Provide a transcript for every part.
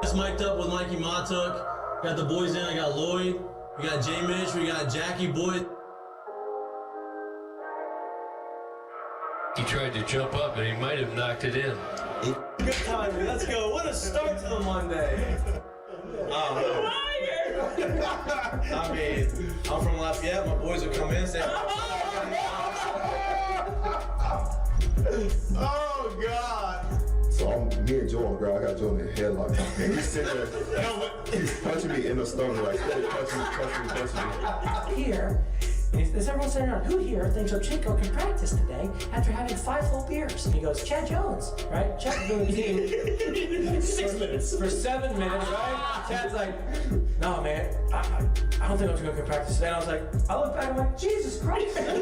Just mic'd up with Mikie Mahtook. Got the boys in. I got Lloyd. We got J. Mitch. We got Jackie Boyd. He tried to jump up and he might have knocked it in. Good timing. Let's go. What a start to the Monday. I mean, I'm from Lafayette. My boys will come in and say, oh, God. So me and Joe on the ground. I got Joe in the headlock. And he's sitting there, he's punching me in the stomach, like, punching me. Here, is everyone sitting around? Who here thinks Ochinko can practice today after having 5 full beers? And he goes, Chad Jones, right? Chad's doing it 6 minutes. For 7 minutes, right? Chad's like, no, man, I don't think Ochinko can practice today. And I was like, I look back and I'm like, Jesus Christ. I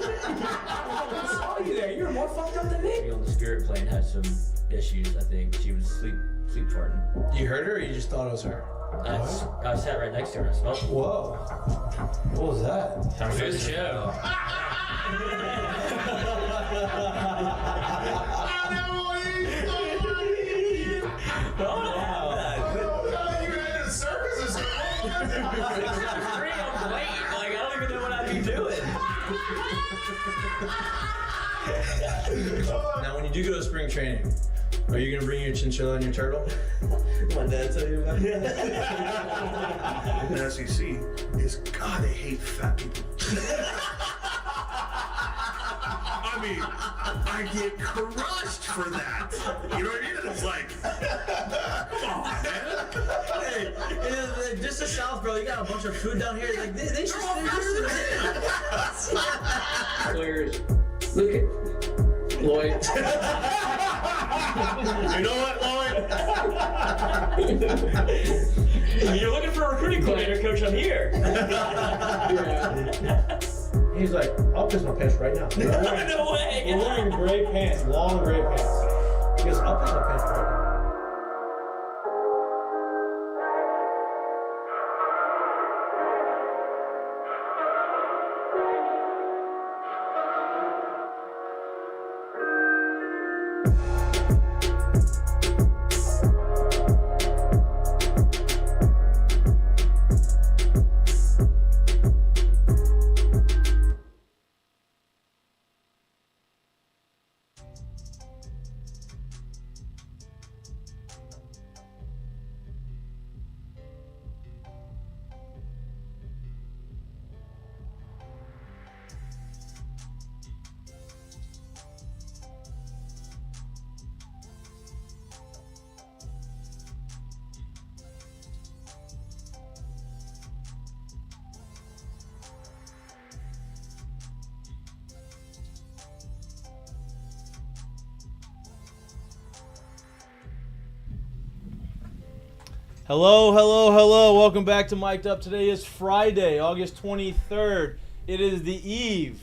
saw you there. You're more fucked up than me. On the spirit plane had some issues, I think. She was sleep farting. you heard her or you just thought it was her? I sat right next to her and I smelled it. Whoa. What was that? Time for the show. Now, when you do go to spring training, are you gonna bring your chinchilla and your turtle? My dad tell you about it. The SEC is, God, they hate fat people. I mean, I get crushed for that. You know what I mean? It's like, come on, man. Hey, just the South, bro. You got a bunch of food down here. Like they should. Players, look at Lloyd. You know what, Lloyd? You're looking for a recruiting coordinator, coach. I'm here. He's like, I'll piss my pants right now. No way. We're wearing gray pants, long gray pants. He goes, I'll piss my pants right now. Hello. Welcome back to Mik'd Up. Today is Friday, August 23rd. It is the eve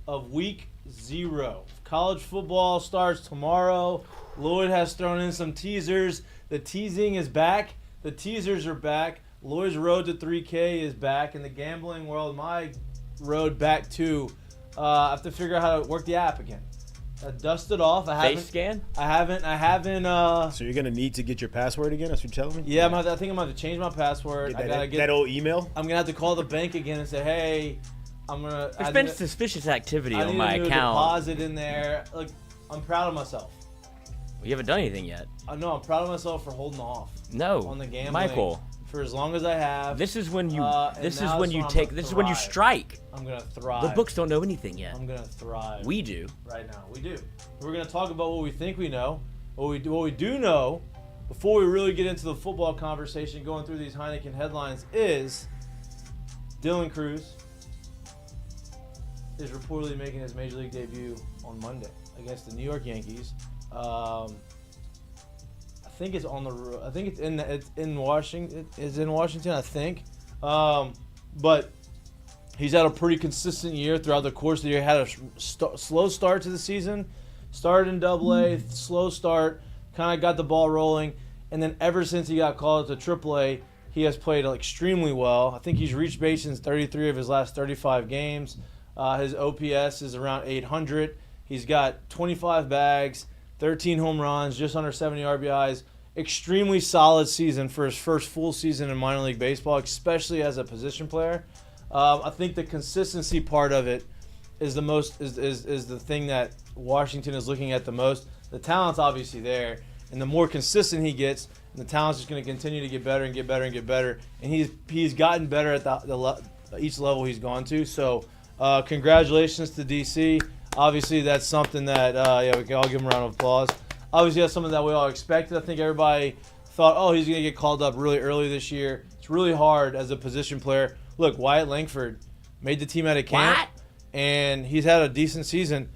of week 0. College football starts tomorrow. Lloyd has thrown in some teasers. The teasing is back. The teasers are back. Lloyd's road to 3K is back. In the gambling world, my road back to, I have to figure out how to work the app again. I dusted off. Face scan? I haven't. So you're gonna need to get your password again? That's what you're telling me? Yeah, I think I'm going to change my password. I gotta get that old email. I'm gonna have to call the bank again and say, hey, There's been suspicious activity on my account. Deposit in there. Like, I'm proud of myself. You haven't done anything yet. No, I'm proud of myself for holding off. No, on the gambling, Michael. For as long as I have. This is when you. This is when you strike. I'm gonna thrive. The books don't know anything yet. I'm gonna thrive. We do. Right now, we do. We're gonna talk about what we think we know. What we do know, before we really get into the football conversation, going through these Heineken headlines, is Dylan Cruz is reportedly making his major league debut on Monday against the New York Yankees. I think it's on the. I think it's in Washington. It's in Washington, I think. But he's had a pretty consistent year throughout the course of the year. Had a slow start to the season. Started in Double-A, slow start. Kind of got the ball rolling, and then ever since he got called to Triple-A, he has played extremely well. I think he's reached base in 33 of his last 35 games. His OPS is around 800. He's got 25 bags, 13 home runs, just under 70 RBIs, extremely solid season for his first full season in minor league baseball, especially as a position player. I think the consistency part of it is the thing that Washington is looking at the most. The talent's obviously there, and the more consistent he gets, the talent's just going to continue to get better and get better and get better. And he's gotten better at each level he's gone to. So congratulations to DC. Obviously, that's something that we can all give him a round of applause. Obviously, that's something that we all expected. I think everybody thought, oh, he's going to get called up really early this year. It's really hard as a position player. Look, Wyatt Langford made the team out of camp, and he's had a decent season.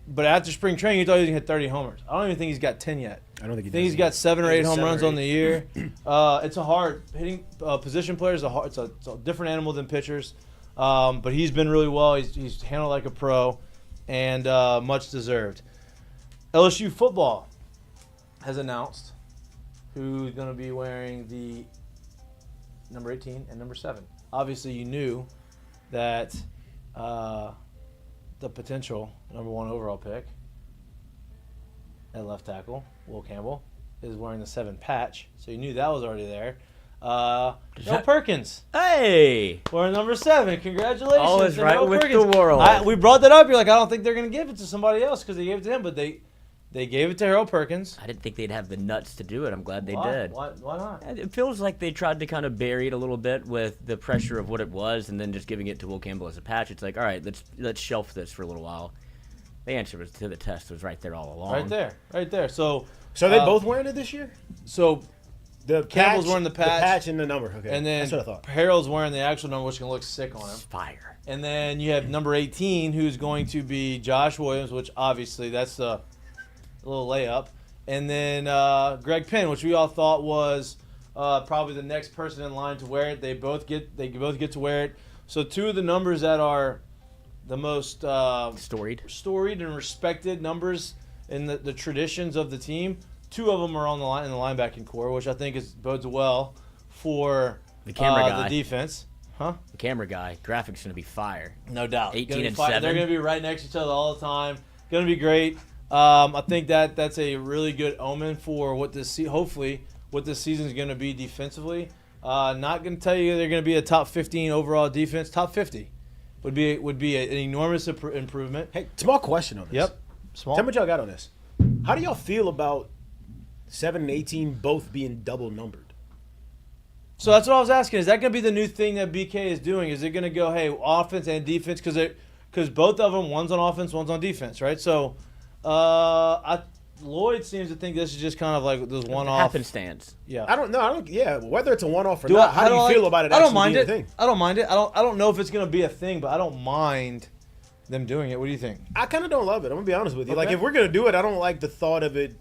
But after spring training, you thought he was going to hit 30 homers. I don't even think he's got 10 yet. I don't think I think he's got 7 or 8 home runs on the year. It's a hard hitting position player. It's a different animal than pitchers. But he's been really well. He's handled like a pro, and much deserved. LSU football has announced who's going to be wearing the number 18 and number 7. Obviously, you knew that the potential number 1 overall pick at left tackle, Will Campbell, is wearing the 7 patch. So you knew that was already there. Perkins. Hey! Wearing number 7. Congratulations. All is right with Perkins. the world. We brought that up. You're like, I don't think they're going to give it to somebody else because they gave it to him, but they gave it to Harold Perkins. I didn't think they'd have the nuts to do it. I'm glad they did. Why not? It feels like they tried to kind of bury it a little bit with the pressure of what it was, and then just giving it to Will Campbell as a patch. It's like, all right, let's shelf this for a little while. The answer was to the test was right there all along. Right there. So are they both wearing it this year? So the Campbell's patch, wearing the patch and the number. Okay, and then that's what I thought. Harold's wearing the actual number, which can look sick on him. Fire. And then you have number 18, who's going to be Josh Williams, which obviously that's a little layup. And then Greg Penn, which we all thought was probably the next person in line to wear it. They both get to wear it. So 2 of the numbers that are the most storied and respected numbers in the traditions of the team. 2 of them are on the line in the linebacking core, which I think bodes well for the camera guy. The defense. Huh? The camera guy. Graphics going to be fire. No doubt. 18 and 7. They're going to be right next to each other all the time. Going to be great. I think that's a really good omen for hopefully what this season is going to be defensively. Not going to tell you they're going to be a top 15 overall defense. Top 50 would be an enormous improvement. Hey, small question on this. Yep. Small. Tell me what y'all got on this. How do y'all feel about 7 and 18 both being double numbered? So that's what I was asking. Is that going to be the new thing that BK is doing? Is it going to go, hey, offense and defense? Because both of them, one's on offense, one's on defense, right? So Lloyd seems to think this is just kind of like this one-off happenstance. Yeah. I don't know. Yeah, whether it's a one-off or not, how do you feel about it? I don't mind it. Thing? I don't mind it. I don't know if it's going to be a thing, but I don't mind them doing it. What do you think? I kind of don't love it. I'm going to be honest with you. Okay. Like, if we're going to do it, I don't like the thought of it.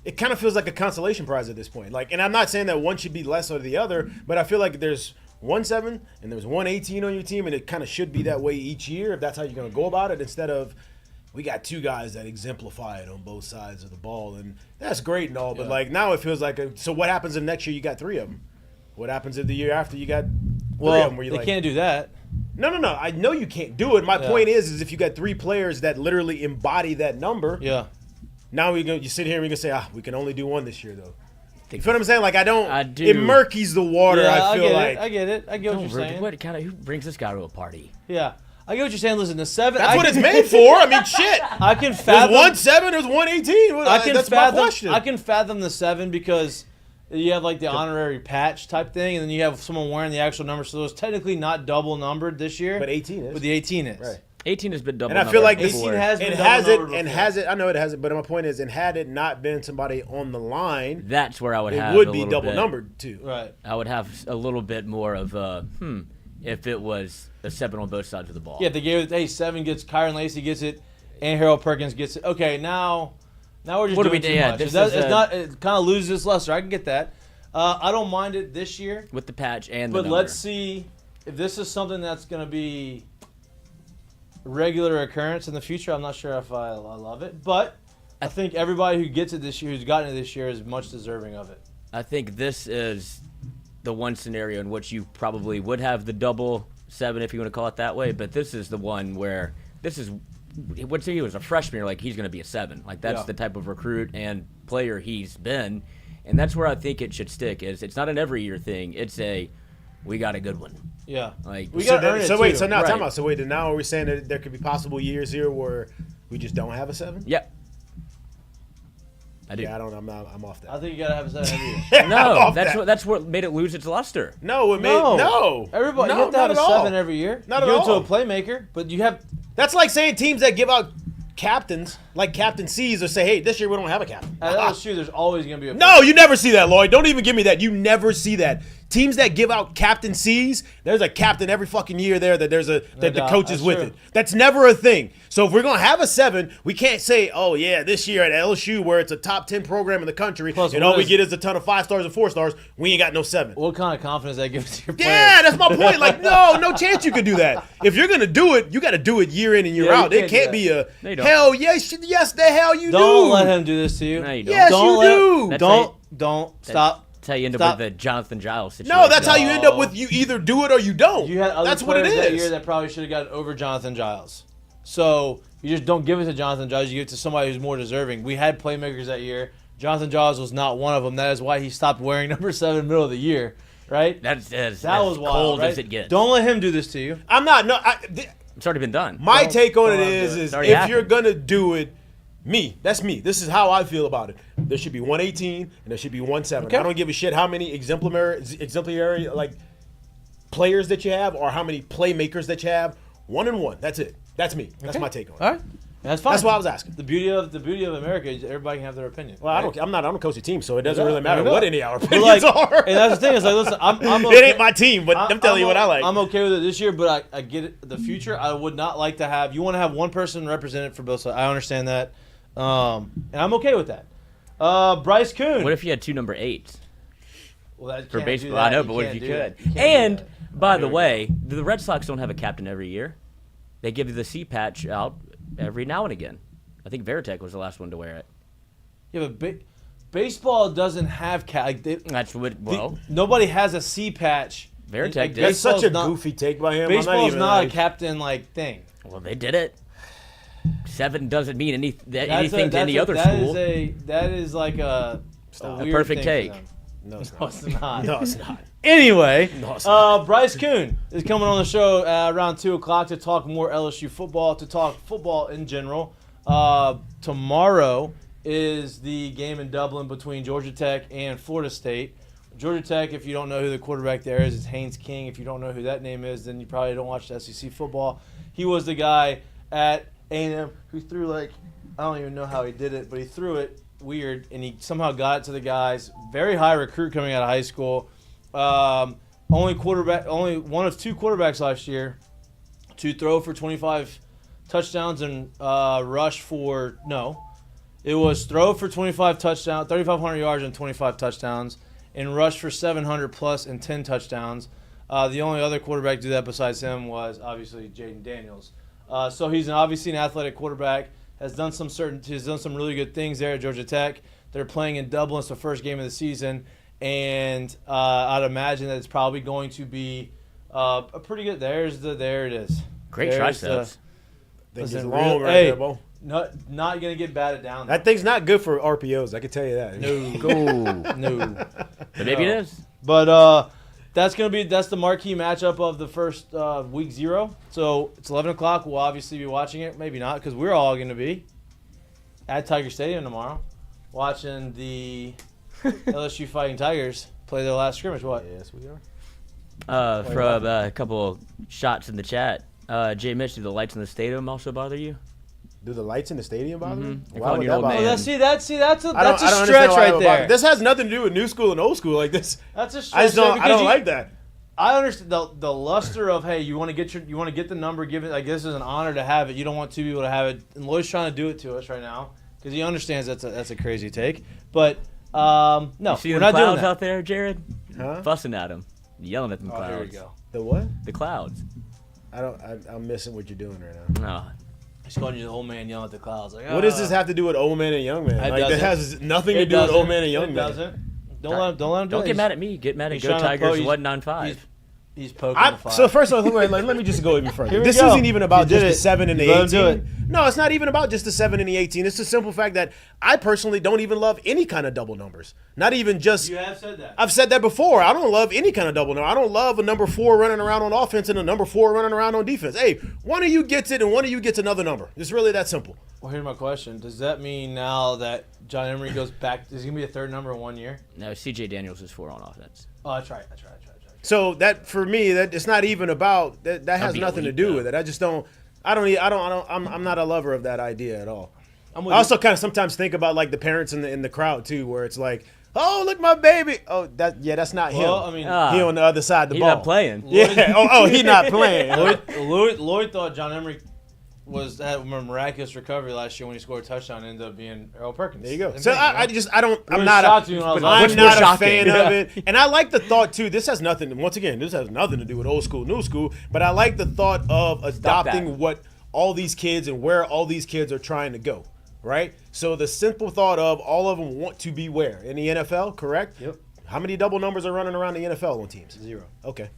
It kind of feels like a consolation prize at this point. Like, and I'm not saying that one should be less or the other, but I feel like there's 1 7 and there's 1 18 on your team, and it kind of should be that way each year if that's how you're going to go about it, instead of we got 2 guys that exemplify it on both sides of the ball, and that's great and all, but like now it feels like so what happens if next year you got 3 of them? What happens if the year after you got 3 of them? Where they can't do that. No. I know you can't do it. My point is if you got 3 players that literally embody that number. Yeah. Now you sit here and you can say, we can only do 1 this year though. You feel what I'm saying? Like I do. It murkies the water. Yeah, I feel I get it. I get what you're saying. Who brings this guy to a party? Yeah. I get what you're saying. Listen, the 7. That's what it's made for. I mean, shit. I can fathom. There's 1 7. There's 1 18. That's my question. I can fathom the 7 because you have like the honorary patch type thing, and then you have someone wearing the actual number. So it's technically not double numbered this year. But 18 is. But the 18 is. Right. 18 has been double. And I feel like 18 has been I know it has it, but my point is, and had it not been somebody on the line, that's where I would have it would be double numbered too. Right. I would have a little bit more of if it was a 7 on both sides of the ball. Yeah, they gave it. 7 gets Kyron Lacey gets it, and Harold Perkins gets it. Okay, now we're just doing too much. It kind of loses its luster. I can get that. I don't mind it this year with the patch and. But let's see if this is something that's going to be regular occurrence in the future. I'm not sure if I love it, but I think everybody who gets it this year, who's gotten it this year, is much deserving of it. I think this is the one scenario in which you probably would have the double 7, if you want to call it that way, but this is the one where what's he was a freshman, like he's going to be a 7. Like that's the type of recruit and player he's been, And that's where I think it should stick. Is it's not an every year thing. It's we got a good one. Yeah. Like We got to earn it, too. So now Right. time out. So wait, now are we saying that there could be possible years here where we just don't have a 7? Yeah. I do. Yeah, I'm off that. I think you got to have a 7 every year. No, that's what made it lose its luster. No, no. Everybody, no, you have to have not a at all. 7 every year. Not you at give it to all. a playmaker, but you have. That's like saying teams that give out captains, like Captain C's, or say, hey, this year we don't have a captain. At LSU, there's always going to be a. No, you never see that, Lloyd. Don't even give me that. You never see that. Teams that give out Captain C's, there's a captain every fucking year there that the coach is That's with true. it. That's never a thing. So if we're going to have a 7, we can't say, oh, yeah, this year at LSU where it's a top 10 program in the country Plus, and what all we is- get is a ton of 5 stars and 4 stars, we ain't got no 7. What kind of confidence that gives to your players? Yeah, that's my point. Like, no chance you could do that. If you're going to do it, you got to do it year in and year Yeah, you out. It can't do can't that. be a, No, you don't. hell, yes, the hell you do. Don't let him do this to you. No, you don't. Yes, Don't you let- do. That's Don't stop. That's how you end up Stop. with the Jonathan Giles situation. No, that's how you end up with you either do it or you don't. You had other That's what it players that year is. that probably should have gotten over Jonathan Giles. So you just don't give it to Jonathan Giles. You give it to somebody who's more deserving. We had playmakers that year. Jonathan Giles was not one of them. That is why he stopped wearing number 7 in the middle of the year, right? That's That was as wild, cold right? as it gets. Don't let him do this to you. I'm not. No, It's already been done. my Don't- take on it don't is do it. It's already if happened. you're gonna do it, that's me. This is how I feel about it. There should be 118 and there should be 17. Okay. I don't give a shit how many exemplary like players that you have or how many playmakers that you have. 1 and 1. That's it. That's me. That's my take on it. All right, that's fine. That's why I was asking. The beauty of America is everybody can have their opinion. Well, right? I don't coach a team, so it doesn't really I matter know. what any of our But opinions like, are. and that's the thing is like, listen, I'm It okay. ain't my team, but I'm telling you what I like. I'm okay with it this year, but I get it. The future, I would not like to have. You want to have one person represented for both sides. I understand that, and I'm okay with that. Bryce Kuhn. What if you had 2 number 8s well, that for can't do baseball? that. I know, but what if can't you do could? that. You can't do And that. by the Here we way, the Red Sox don't have a captain every year. They give you the C patch out every now and again. I think Veritek was the last one to wear it. Yeah, but baseball doesn't have That's what. nobody has a C patch. Veritek Like, did. That's such a baseball's not- goofy take by him. Baseball's not a like, captain like thing. Well, they did it. 7 doesn't mean anything to any other that school. that is like a weird perfect thing take. for them. No, it's No, not. it's not. No, it's not. Anyway, No, it's not. Bryce Kuhn is coming on the show around 2 o'clock to talk more LSU football, to talk football in general. Tomorrow is the game in Dublin between Georgia Tech and Florida State. Georgia Tech, if you don't know who the quarterback there is Haynes King. If you don't know who that name is, then you probably don't watch SEC football. He was the guy at A&M who threw like, I don't even know how he did it, but he threw it weird, and he somehow got it to the guys. Very high recruit coming out of high school. Only one of 2 quarterbacks last year to throw for 25 touchdowns and rush for it was throw for 25 touchdowns, 3,500 yards and 25 touchdowns, and rush for 700 plus and 10 touchdowns. The only other quarterback to do that besides him was obviously Jaden Daniels. So he's obviously an athletic quarterback. Has done some really good things there at Georgia Tech. They're playing in Dublin. It's the first game of the season, and I'd imagine that it's probably going to be a pretty good. There it is. Great There's triceps. Thing's Listen, long right hey, there, Bo. not gonna get batted down. That thing's not good for RPOs. I can tell you that. No. But maybe it is. But that's the marquee matchup of the first week 0. So it's 11 o'clock. We'll obviously be watching it. Maybe not, because we're all going to be at Tiger Stadium tomorrow watching the LSU Fighting Tigers play their last scrimmage. What? Yes, we are. From a couple shots in the chat, Jay Mitch, do the lights in the stadium also bother you? Do the lights in the stadium bother you? They're Why calling would you that old bother man. you? That's a I don't stretch understand why right it would there. bother- This has nothing to do with new school and old school. Like this, That's a stretch. I just don't. there I don't because like that. I understand the luster of, hey, you want to get the number, give it. Like, this is an honor to have it. You don't want 2 people to have it. And Lloyd's trying to do it to us right now because he understands that's a crazy take. But no, You see we're the not doing clouds that. out there, Jared? Huh? Fussing at them, yelling at them Oh, clouds. here we go. The what? The clouds. I'm missing what you're doing right now. No. He's calling you the old man yelling at the clouds. Like, What does this have to do with old man and young man? It Like that doesn't. has nothing to do with old man and young It man. doesn't. Don't let him do Don't it. get mad at me. Get mad at he's Go trying to Tigers he's- 195. He's poking the fire. So first of all, let me just go even further. Here we This go. isn't even about You did just the it. 7 and the You let him do 18. No, it's not even about just the 7 and the 18. It's the simple fact that I personally don't even love any kind of double numbers. Not even just. You have said that. I've said that before. I don't love any kind of double number. I don't love a number 4 running around on offense and a number 4 running around on defense. Hey, one of you gets it and one of you gets another number. It's really that simple. Well, here's my question. Does that mean now that John Emery goes back, is he going to be a third number in 1 year? No, C.J. Daniels is 4 on offense. Oh, that's right. So that for me, that it's not even about that. That has be nothing to elite, do though. with it. I just don't. I'm not a lover of that idea at all. I'm I with also kind of sometimes think about like the parents in the crowd too, where it's like, oh look my baby. Oh that's not Well, him. I mean, He on the other side of the He's ball. not playing. Yeah. Oh, he's not playing. Lloyd thought John Emery had a miraculous recovery last year when he scored a touchdown and ended up being Earl Perkins. There you go. And So Perkins, I'm Really not shocked you when I was like, I'm what's not more a shocking? fan of it. And I like the thought too. This has nothing. Once again, this has nothing to do with old school, new school. But I like the thought of adopting that. what all these kids and where all these kids are trying to go. Right. So the simple thought of all of them want to be where in the NFL. Correct. Yep. How many double numbers are running around the NFL on teams? 0. Okay.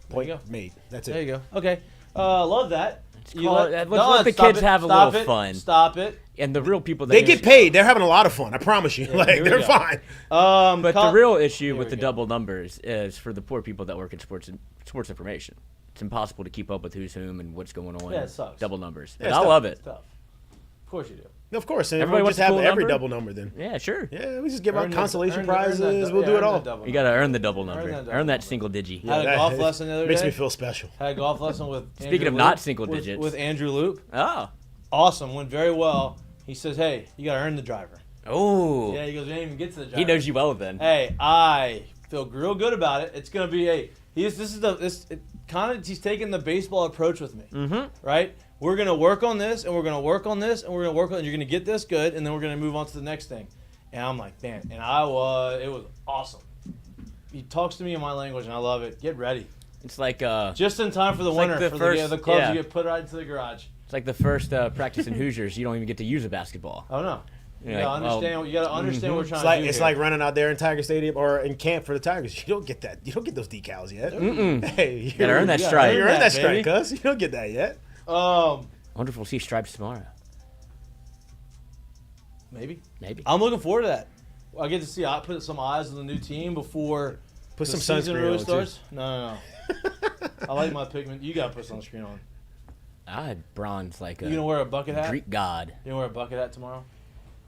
There you go. Made. That's There it. you go. Okay. Love that. Let's let the kids have a little fun. Stop it. And the real people that They get paid. They're having a lot of fun. I promise you. here we They're go. fine. But the real issue Here with we the go. double numbers is for the poor people that work in sports information. It's impossible to keep up with who's whom and what's going on. Yeah, it sucks. Double numbers. Yeah, But it's I tough. love it. Tough. Of course you do. Of course. And Everybody everybody wants just a have cool every number? double number then. Yeah, sure. Yeah, we just give out Earn consolation the- earn prizes. that- We'll do yeah, it earn all. that double You got to number. earn the double number. that double Earn that number. single digi. Had a that golf lesson the other Makes day. me feel special. Had a golf lesson with Speaking Andrew of not Loop, single digits. with Andrew Loop. Oh. Awesome. Went very well. He says, hey, you got to earn the driver. Oh. Yeah, he goes, we didn't even get to the driver. He knows you well then. Hey, I feel real good about it. It's gonna be he's taking the baseball approach with me. Mm-hmm. Right? We're gonna work on this, and we're gonna work on this, and we're gonna work on. And you're gonna get this good, and then we're gonna move on to the next thing. And I'm like, man, it was awesome. He talks to me in my language, and I love it. Get ready, It's like just in time for the It's like winter. the For first- the clubs yeah. to get put right into the garage. it's like the first practice in Hoosiers. You don't even get to use a basketball. Oh no. You You're gotta like, understand. You gotta understand what we're trying It's like to do. it's here. like running out there in Tiger Stadium or in camp for the Tigers. You don't get that. You don't get those decals yet. Hey, you Gotta earn that gotta stripe. You earn earned that that, strike, baby. cuz. You don't get that yet. I wonder if we'll see stripes tomorrow. Maybe. Maybe. I'm looking forward to that. I get to see. I put some eyes on the new team before Put the some season sunscreen really on, too. starts. No. I like my pigment. You got to put sunscreen on. I had bronze like a You gonna wear a bucket hat? Greek god. You gonna wear a bucket hat tomorrow?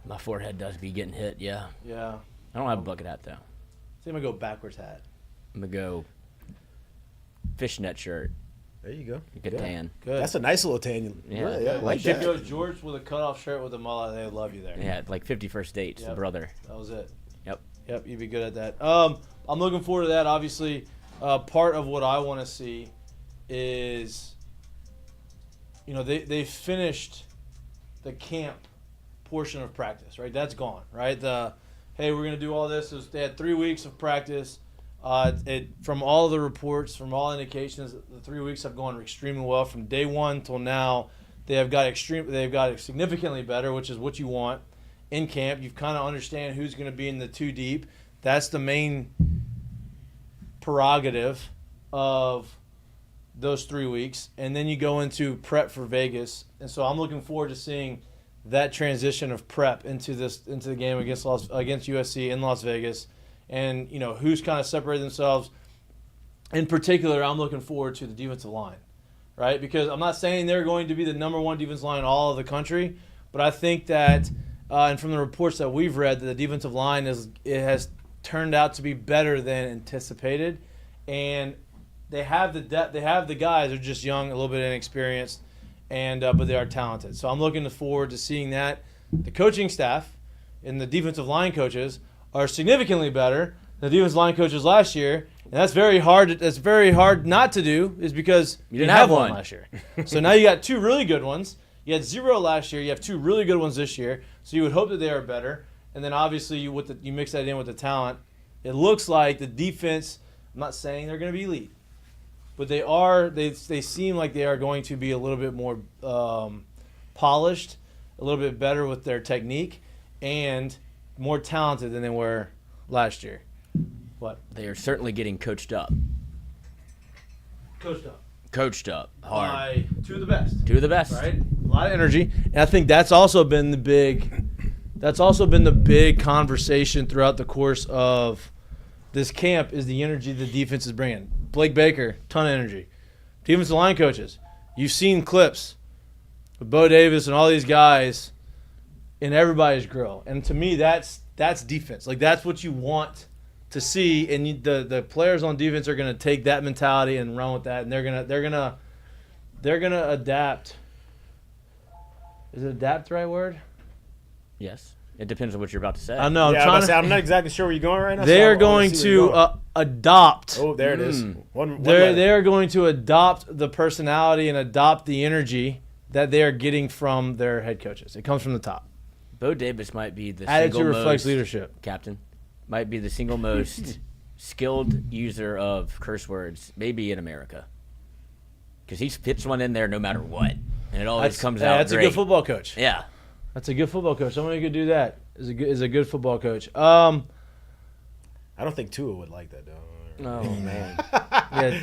My forehead does be getting hit, yeah. Yeah. I don't have a bucket hat, though. So I'm gonna go backwards hat. I'm going to go fishnet shirt. There you go. Good Yeah. tan. Good. That's a nice little tan. Yeah. Yeah, I Like like Should that. go George with a cutoff shirt with a mullet. They love you there. Yeah, like 51st dates, the Yep. brother. That was it. Yep. You'd be good at that. I'm looking forward to that. Obviously, part of what I want to see is, they finished the camp portion of practice, right? That's gone, right? Hey, we're gonna do all this. They had 3 weeks of practice. From all the reports, from all indications, the 3 weeks have gone extremely well. From day one till now, they've got significantly better, which is what you want in camp. You kind of understand who's going to be in the 2 deep. That's the main prerogative of those 3 weeks, and then you go into prep for Vegas. And so I'm looking forward to seeing that transition of prep into the game against USC in Las Vegas, and who's kind of separated themselves. In particular, I'm looking forward to the defensive line, right? Because I'm not saying they're going to be the number one defensive line in all of the country, but I think that, and from the reports that we've read, that the defensive line has turned out to be better than anticipated, and they have the depth. They have the guys. They're just young, a little bit inexperienced, and but they are talented. So I'm looking forward to seeing that. The coaching staff and the defensive line coaches are significantly better than the defensive line coaches last year, and that's very hard. That's very hard not to do, is because You didn't have one last year. So now you got 2 really good ones. You had 0 last year. You have 2 really good ones this year. So you would hope that they are better. And then obviously you mix that in with the talent. It looks like the defense. I'm not saying they're going to be elite, but they are. They seem like they are going to be a little bit more polished, a little bit better with their technique, and more talented than they were last year. What? They are certainly getting coached up. Coached up hard. By two of the best. Two of the best. Right? A lot of energy. And I think that's also been the big conversation throughout the course of this camp is the energy the defense is bringing. Blake Baker, ton of energy. Defensive line coaches, you've seen clips with Bo Davis and all these guys in everybody's grill. And to me, that's defense. Like, that's what you want to see, and the players on defense are going to take that mentality and run with that, and they're gonna adapt. Is it adapt the right word? Yes, it depends on what you're about to say. I know. I'm not exactly sure where you're going right now. They're going to adopt. Oh, there it is. They are going to adopt the personality and adopt the energy that they are getting from their head coaches. It comes from the top. Bo Davis might be the attitude single reflects most leadership. Captain. Might be the single most skilled user of curse words, maybe in America, because he fits one in there no matter what, and it always comes out. That's great. A good football coach. Yeah, that's a good football coach. Someone who could do that is a good football coach. I don't think Tua would like that though. Oh man,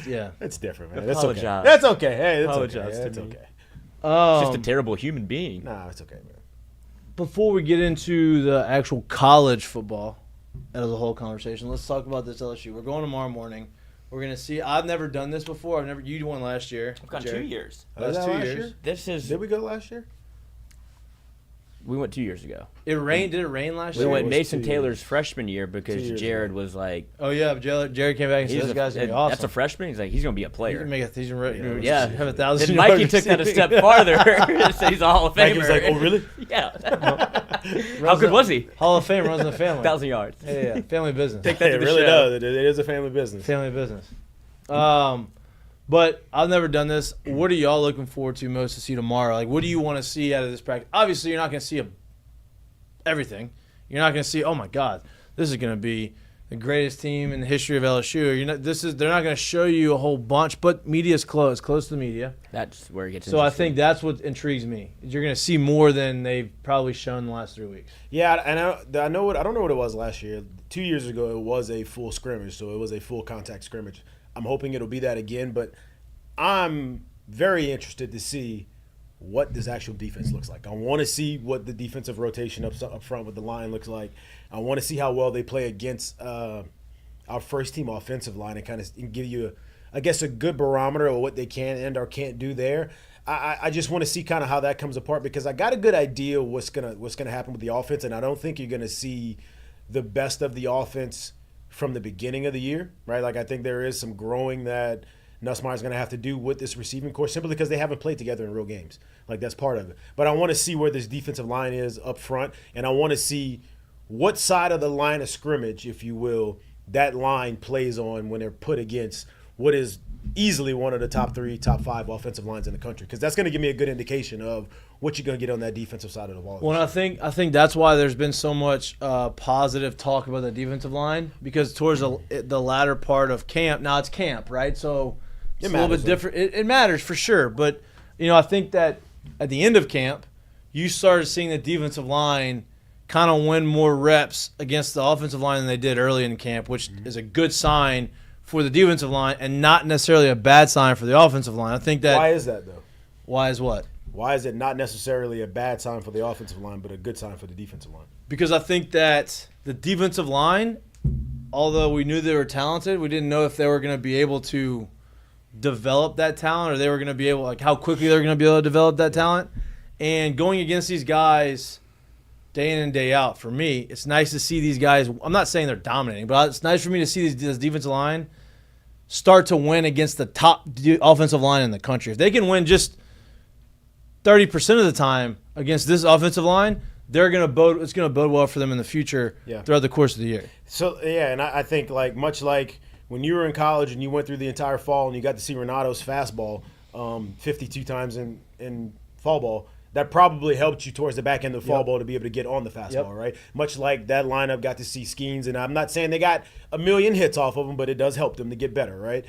yeah, it's different, man. Apologize. That's okay. That's okay. Hey, that's Apologize okay. to That's me. okay. It's just a terrible human being. Nah, it's okay, man. Before we get into the actual college football as a whole conversation, let's talk about this LSU. We're going tomorrow morning. We're gonna see. I've never done this before. You won last year. I've gone Jared. 2 years. That's 2 years. This is. Did we go last year? We went 2 years ago. It rained. Did it rain last year? We went was Mason 2 Taylor's years. freshman year because Jared was like, Oh yeah, Jared came back and said, "This guy's gonna be awesome." That's a freshman. He's like, he's gonna be a He's player. gonna make a season. Yeah. have 1,000. Then Mikey took that a step farther. So he's a Hall of Famer. Mikey's like, oh really? Yeah. How good was he? Hall of Fame runs in the family. 1,000 yards. Yeah, family business. Take that to It the really show. does. It is a family business. Family business. But I've never done this. What are y'all looking forward to most to see tomorrow? Like, what do you want to see out of this practice? Obviously, you're not going to see everything. You're not going to see, oh my God, this is going to be the greatest team in the history of LSU. They're not going to show you a whole bunch, but media's close to the media. That's where it gets So I interesting. think that's what intrigues me. You're going to see more than they've probably shown in the last 3 weeks. Yeah, and I don't know what it was last year. 2 years ago, it was a full scrimmage, so it was a full contact scrimmage. I'm hoping it'll be that again, but I'm very interested to see what this actual defense looks like. I want to see what the defensive rotation up front with the line looks like. I want to see how well they play against our first team offensive line and kind of give you, a good barometer of what they can and or can't do there. I just want to see kind of how that comes apart because I got a good idea of what's gonna happen with the offense, and I don't think you're gonna see the best of the offense from the beginning of the year, right? Like I think there is some growing that Nussmeier's going to have to do with this receiving core simply because they haven't played together in real games. Like that's part of it. But I want to see where this defensive line is up front, and I want to see what side of the line of scrimmage, if you will, that line plays on when they're put against what is easily one of the top 3, top 5 offensive lines in the country, because that's going to give me a good indication of what you're going to get on that defensive side of the ball. Well, I think that's why there's been so much positive talk about the defensive line, because towards the latter part of camp, now it's camp, right? So it's a little bit different. It matters for sure, but I think that at the end of camp, you started seeing the defensive line kind of win more reps against the offensive line than they did early in camp, which is a good sign for the defensive line and not necessarily a bad sign for the offensive line. I think that. Why is that, though? Why is what? Why is it not necessarily a bad sign for the offensive line, but a good sign for the defensive line? Because I think that the defensive line, although we knew they were talented, we didn't know if they were going to be able to develop that talent, or they were going to be able, like how quickly they were going to be able to develop that talent. And going against these guys day in and day out, for me, it's nice to see these guys. I'm not saying they're dominating, but it's nice for me to see this defensive line start to win against the top offensive line in the country. If they can win just 30% of the time against this offensive line, it's going to bode well for them in the future throughout the course of the year. So, yeah, and I think much like when you were in college and you went through the entire fall and you got to see Renato's fastball 52 times in fall ball, that probably helped you towards the back end of the fall ball to be able to get on the fastball, right? Much like that lineup got to see Skeens, and I'm not saying they got a million hits off of them, but it does help them to get better, right?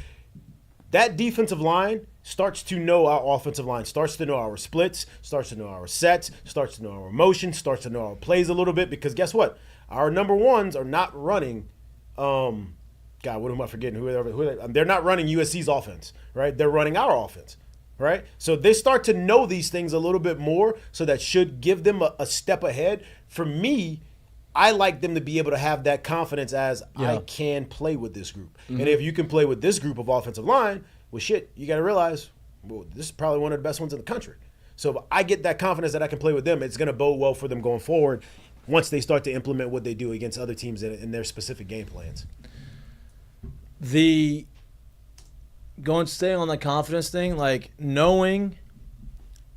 That defensive line starts to know our offensive line, starts to know our splits, starts to know our sets, starts to know our motion, starts to know our plays a little bit, because guess what? Our number ones are not running God, what am I forgetting? They're not running USC's offense, right? They're running our offense, right? So they start to know these things a little bit more, so that should give them a step ahead. For me, I like them to be able to have that confidence as I can play with this group. And if you can play with this group of offensive line, well, shit, you got to realize, well, this is probably one of the best ones in the country. So if I get that confidence that I can play with them, it's going to bode well for them going forward once they start to implement what they do against other teams in their specific game plans. Staying on the confidence thing, like knowing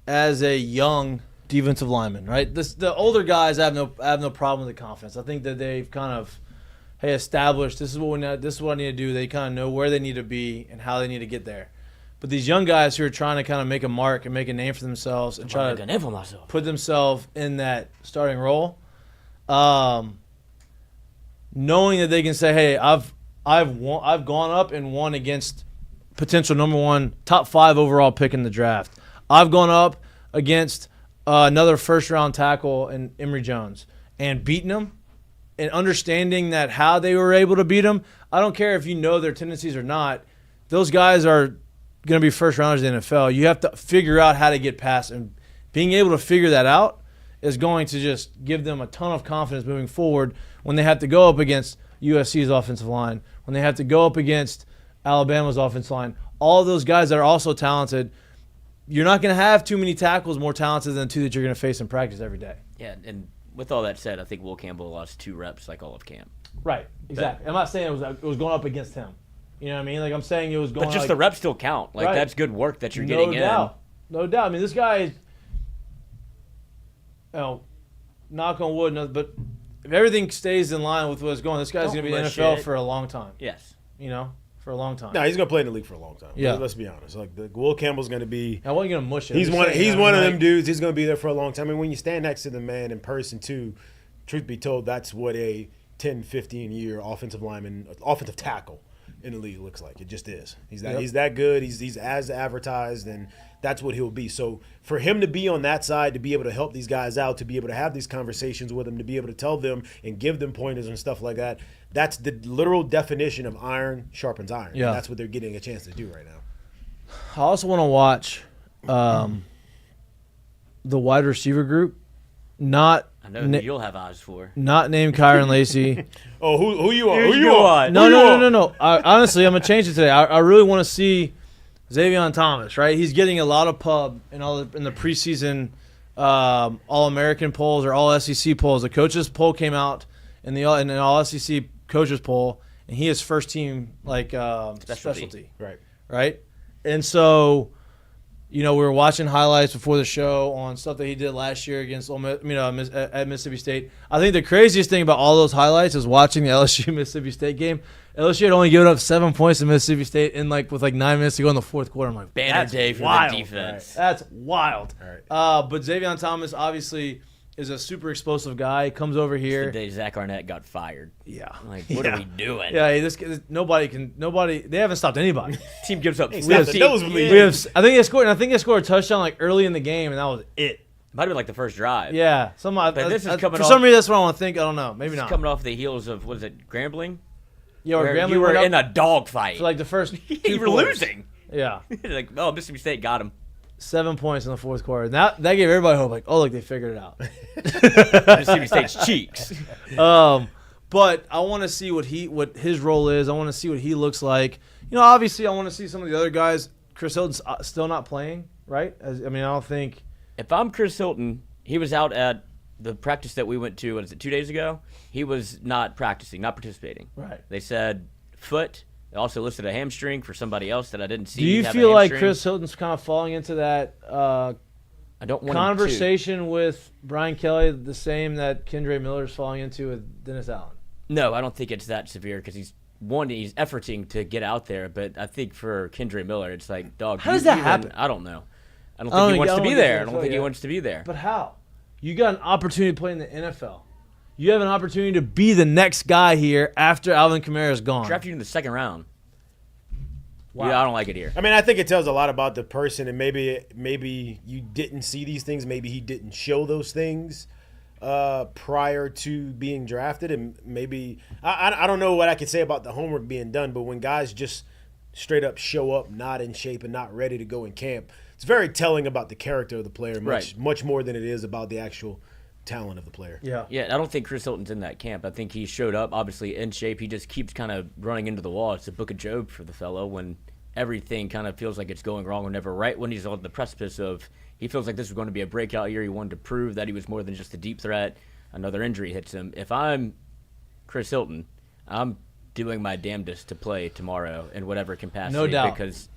as a young defensive lineman, right? The older guys have no problem with the confidence. I think that they've kind of established this is what I need to do. They kind of know where they need to be and how they need to get there. But these young guys who are trying to kind of make a mark and make a name for themselves and try to put themselves in that starting role, knowing that they can say, "Hey, I've gone up and won against potential number 1, top 5 overall pick in the draft. I've gone up against another first-round tackle in Emory Jones and beaten them, and understanding that how they were able to beat them. I don't care if you know their tendencies or not. Those guys are going to be first rounders in the NFL. You have to figure out how to get past, and being able to figure that out is going to just give them a ton of confidence moving forward when they have to go up against USC's offensive line, when they have to go up against Alabama's offensive line. All of those guys that are also talented, you're not going to have too many tackles more talented than the 2 that you're going to face in practice every day. Yeah, and with all that said, I think Will Campbell lost 2 reps like all of camp. Right, exactly. I'm not saying it was going up against him. You know what I mean? Like, I'm saying it was going. But just the reps still count. Like, that's good work that you're getting in. No doubt. I mean, this guy is, knock on wood, but if everything stays in line with what's going, this guy's going to be in the NFL for a long time. Yes. For a long time. No, he's going to play in the league for a long time. Yeah. Let's be honest. Like, Will Campbell's going to be. I wasn't going to mush it. He's one of them dudes. He's going to be there for a long time. I mean, when you stand next to the man in person, too, truth be told, that's what a 10, 15-year offensive tackle in the league looks like. It just is. He's that good. He's as advertised, and that's what he'll be. So for him to be on that side, to be able to help these guys out, to be able to have these conversations with them, to be able to tell them and give them pointers and stuff like that, that's the literal definition of iron sharpens iron. Yeah. And that's what they're getting a chance to do right now. I also want to watch the wide receiver group. I know who you'll have eyes for. Not named Kyron Lacey. Oh, who you are? Who you are? No. Honestly, I'm going to change it today. I really want to see Xavier Thomas, right? He's getting a lot of pub in the preseason All-American polls or All-SEC polls. The coaches poll came out in the All-SEC coaches poll, and he is first team specialty. Right? And so, we were watching highlights before the show on stuff that he did last year against at Mississippi State. I think the craziest thing about all those highlights is watching the LSU Mississippi State game. LSU had only given up 7 points to Mississippi State with 9 minutes to go in the fourth quarter. I'm like, banner day for the defense. That's wild. But Xavier Thomas obviously is a super explosive guy. He comes over here. It's the day Zach Arnett got fired. Yeah. What are we doing? Yeah, nobody. They haven't stopped anybody. Team gives up. I think they scored a touchdown early in the game, and that was it. Might have been the first drive. Yeah. This is coming for some reason, that's what I want to think. I don't know. Maybe not. Coming off the heels of, Grambling? Yeah, where Grambling you were in a dogfight. For the first 2 you were losing. Yeah. Mississippi State got him. 7 points in the fourth quarter. That gave everybody hope. Look, they figured it out. Mississippi State's cheeks. But I want to see what his role is. I want to see what he looks like. Obviously, I want to see some of the other guys. Chris Hilton's still not playing, right? I don't think. If I'm Chris Hilton, he was out at the practice that we went to. 2 days ago? He was not practicing, not participating. Right. They said foot. They also listed a hamstring for somebody else that I didn't see. Do you feel like Chris Hilton's kind of falling into that I don't want conversation with Brian Kelly, the same that Kendre Miller's falling into with Dennis Allen? No, I don't think it's that severe because he's efforting to get out there. But I think for Kendre Miller, it's dog. How does that happen? I don't know. I don't think he wants to be there. I don't think he wants to be there. But how? You got an opportunity to play in the NFL. You have an opportunity to be the next guy here after Alvin Kamara's gone. Drafted you in the second round. Wow. Yeah, I don't like it here. I mean, I think it tells a lot about the person, and maybe you didn't see these things. Maybe he didn't show those things. prior to being drafted, and maybe I don't know what I could say about the homework being done, but when guys just straight up show up not in shape and not ready to go in camp, it's very telling about the character of the player, much more than it is about the actual talent of the player. Yeah. Yeah, I don't think Chris Hilton's in that camp. I think he showed up, obviously, in shape. He just keeps kind of running into the wall. It's a book of Job for the fellow when everything kind of feels like it's going wrong whenever, right when he's on the precipice of he feels like this was going to be a breakout year. He wanted to prove that he was more than just a deep threat. Another injury hits him. If I'm Chris Hilton, I'm doing my damnedest to play tomorrow in whatever capacity. No doubt. Because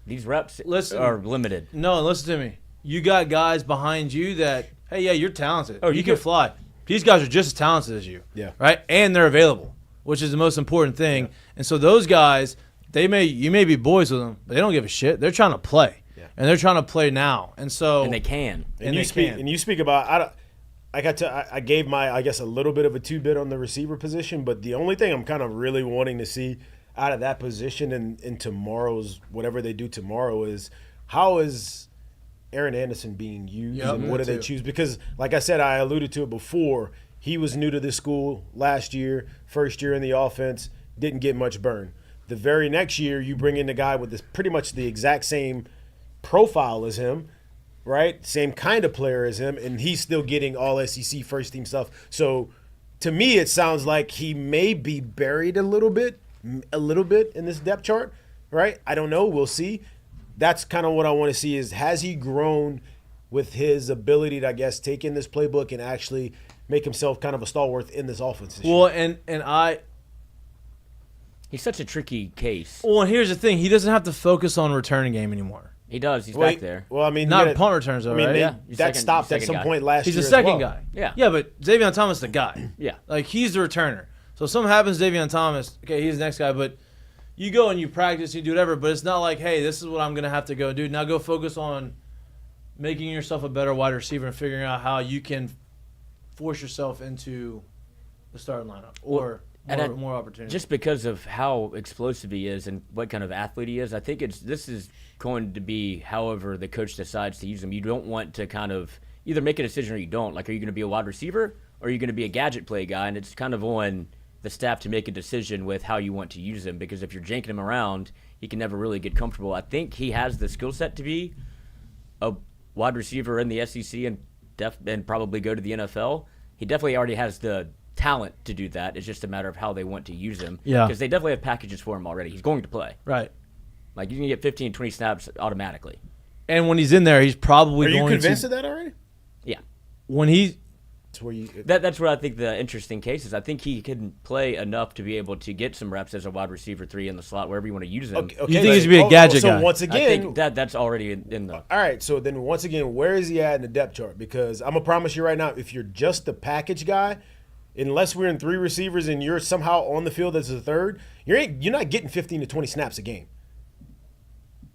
these reps are limited. No, listen to me. You got guys behind you that, hey, yeah, you're talented. Oh, you can fly. These guys are just as talented as you. Yeah. Right? And they're available, which is the most important thing. Yeah. And so those guys, you may be boys with them, but they don't give a shit. They're trying to play. Yeah. And they're trying to play now. And so and they can. And you speak about I gave my, I guess, a little bit of a two-bit on the receiver position, but the only thing I'm kind of really wanting to see out of that position in tomorrow's, whatever they do tomorrow, is how is Aaron Anderson being used and what do they choose? Because, like I said, I alluded to it before, he was new to this school last year, first year in the offense, didn't get much burn. The very next year, you bring in the guy with pretty much the exact same profile as him, right? Same kind of player as him, and he's still getting all SEC first team stuff. So to me, it sounds like he may be buried a little bit in this depth chart, right? I don't know. We'll see. That's kind of what I want to see is, has he grown with his ability to, I guess, take in this playbook and actually make himself kind of a stalwart in this offense this year? He's such a tricky case. Well, and here's the thing. He doesn't have to focus on returning game anymore. He does. He's back there. Well, I mean, not punt returns, though, right? Yeah. That stopped at some point last year. He's the second well. guy. Yeah. Yeah, but Xavier Thomas is the guy. Yeah. Like, he's the returner. So if something happens to Xavier Thomas, okay, he's the next guy, but you go and you practice, you do whatever, but it's not like, hey, this is what I'm going to have to go do. Now go focus on making yourself a better wide receiver and figuring out how you can force yourself into the starting lineup or more opportunities. Just because of how explosive he is and what kind of athlete he is, I think this is going to be however the coach decides to use him. You don't want to kind of either make a decision or you don't. Like, are you going to be a wide receiver or are you going to be a gadget play guy? And it's kind of on the staff to make a decision with how you want to use him, because if you're janking him around, he can never really get comfortable. I think he has the skill set to be a wide receiver in the SEC and probably go to the NFL. He definitely already has the talent to do that. It's just a matter of how they want to use him. Yeah. Because they definitely have packages for him already. He's going to play. Right. Like, you can get 15, 20 snaps automatically. And when he's in there, he's probably going to... Are you convinced of that already? Yeah. When he... That's where I think the interesting case is. I think he can play enough to be able to get some reps as a wide receiver 3 in the slot, wherever you want to use him. Okay, you think he should be a gadget guy? So once again... I think that's already in the... All right, so then once again, where is he at in the depth chart? Because I'm going to promise you right now, if you're just the package guy, unless we're in 3 receivers and you're somehow on the field as a third, you're not getting 15 to 20 snaps a game.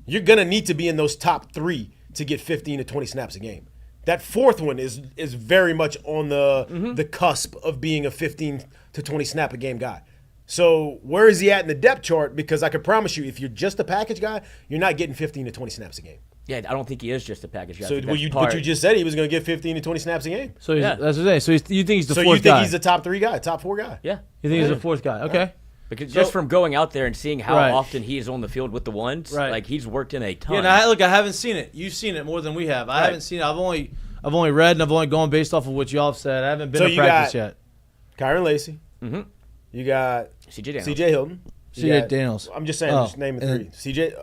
You're going to need to be in those top 3 to get 15 to 20 snaps a game. That fourth one is very much on the cusp of being a 15 to 20 snap a game guy. So where is he at in the depth chart? Because I can promise you, if you're just a package guy, you're not getting 15 to 20 snaps a game. Yeah, I don't think he is just a package guy. So but you just said he was going to get 15 to 20 snaps a game. So that's what I'm saying. So you think he's the fourth guy? So you think he's the top 3 guy, top 4 guy? Yeah. You think he's the fourth guy? Okay. Right. Because just from going out there and seeing how Right. often he is on the field with the ones, like, he's worked in a ton. Yeah, now, look, I haven't seen it. You've seen it more than we have. I haven't seen it. I've only read and I've only gone based off of what y'all have said. I haven't been to practice yet. Kyron Lacy. Mm-hmm. You got C.J. Hilton. C.J. Daniels. I'm just saying, just naming 3. C.J.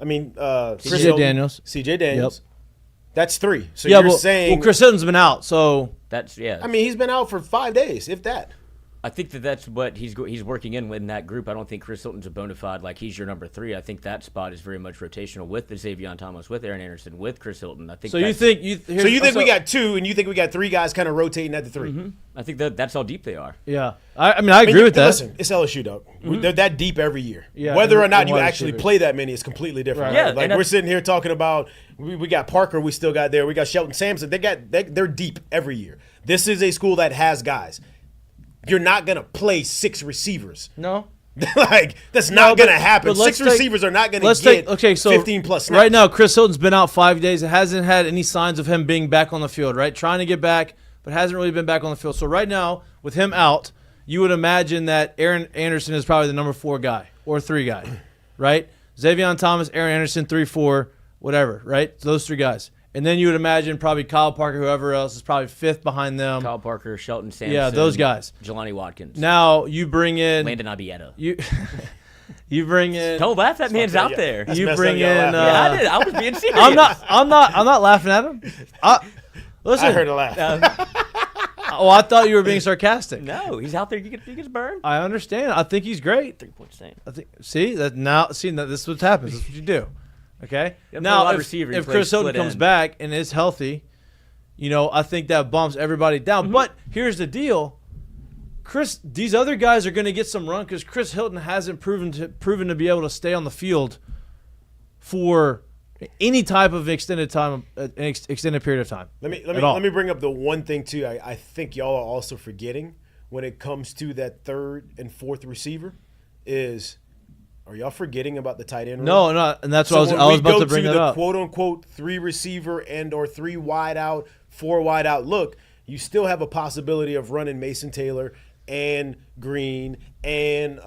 Daniels. C.J. Daniels. Yep. That's 3. So you're saying... Well, Chris Hilton's been out, so... That's, yeah. I mean, he's been out for 5 days, if that. I think that's what he's working in that group. I don't think Chris Hilton's a bona fide, like, he's your number 3. I think that spot is very much rotational with the Xavier Thomas, with Aaron Anderson, with Chris Hilton. I think. So you think we got 2, and you think we got 3 guys kind of rotating at the 3? Mm-hmm. I think that's how deep they are. Yeah, I agree with that. Listen, it's LSU, dog. Mm-hmm. They're that deep every year. Yeah, whether or not you actually play that many is completely different. Right. Yeah, like we're sitting here talking about we got Parker, we still got there. We got Shelton Sampson. They're deep every year. This is a school that has guys. You're not going to play 6 receivers. No. Like, that's not going to happen. 6 receivers are not going to get 15-plus snaps. Right now, Chris Hilton's been out 5 days. It hasn't had any signs of him being back on the field, right? Trying to get back, but hasn't really been back on the field. So right now, with him out, you would imagine that Aaron Anderson is probably the number 4 guy or 3 guy, right? Xavier Thomas, Aaron Anderson, 3, 4, whatever, right? So those 3 guys. And then you would imagine probably Kyle Parker, whoever else is probably 5th behind them. Kyle Parker, Shelton Sampson. Yeah, those guys. Jelani Watkins. Now you bring in Landon Abieta. You bring in. Don't laugh. That man's out there. You bring in. Yeah, I did. I was being serious. I'm not laughing at him. Listen. I heard a laugh. Oh, I thought you were being sarcastic. No, he's out there. He gets burned. I understand. I think he's great. 3-point stand. I think. See that now. See that this is what happens. This is what you do. Okay. You Now, wide if receiver, you if play Chris Hilton split comes end. back and is healthy, I think that bumps everybody down. But here's the deal. These other guys are going to get some run because Chris Hilton hasn't proven to be able to stay on the field for any type of extended period of time. Let me bring up the one thing too. I think y'all are also forgetting when it comes to that 3rd and 4th receiver is. Are y'all forgetting about the tight end room? No, and that's what I was about to bring that up. Quote unquote 3 receiver and or 3 wide out, 4 wide out look. You still have a possibility of running Mason Taylor and Green and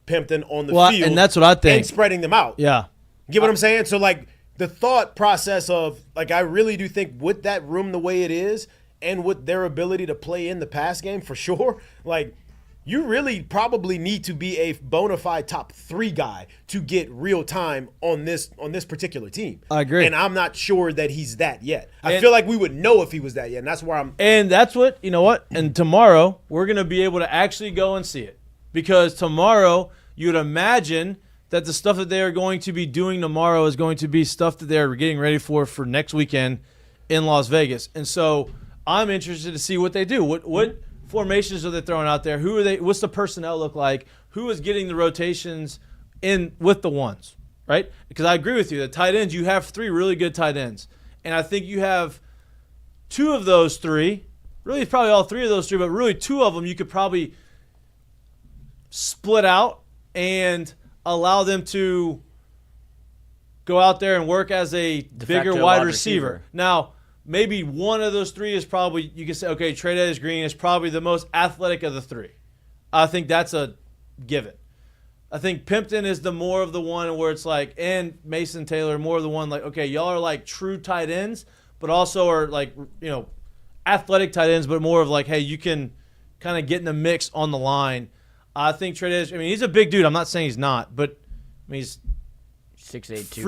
Pimpton on the field, and that's what I think. And spreading them out. Yeah, get what I'm saying? So like the thought process of I really do think with that room the way it is and with their ability to play in the pass game for sure, you really probably need to be a bona fide top 3 guy to get real time on this particular team. I agree. And I'm not sure that he's that yet. I feel like we would know if he was that yet, and that's where I'm. And that's what, you know what? And tomorrow, we're going to be able to actually go and see it. Because tomorrow, you'd imagine that the stuff that they are going to be doing tomorrow is going to be stuff that they're getting ready for next weekend in Las Vegas. And so I'm interested to see what they do. What formations are they throwing out there? Who are they? What's the personnel look like? Who is getting the rotations in with the ones, right? Because I agree with you. The tight ends, you have 3 really good tight ends. And I think you have 2 of those 3, really probably all 3 of those 3, but really 2 of them you could probably split out and allow them to go out there and work as a bigger wide receiver. Now, maybe one of those 3 is probably, you can say, okay, Tre'Davious Green is probably the most athletic of the 3. I think that's a given. I think Pimpton is the more of the one where it's and Mason Taylor more of the one okay, y'all are true tight ends, but also are athletic tight ends, but more of hey, you can kind of get in the mix on the line. I think Tre'Davious, he's a big dude. I'm not saying he's not, but he's 6'8",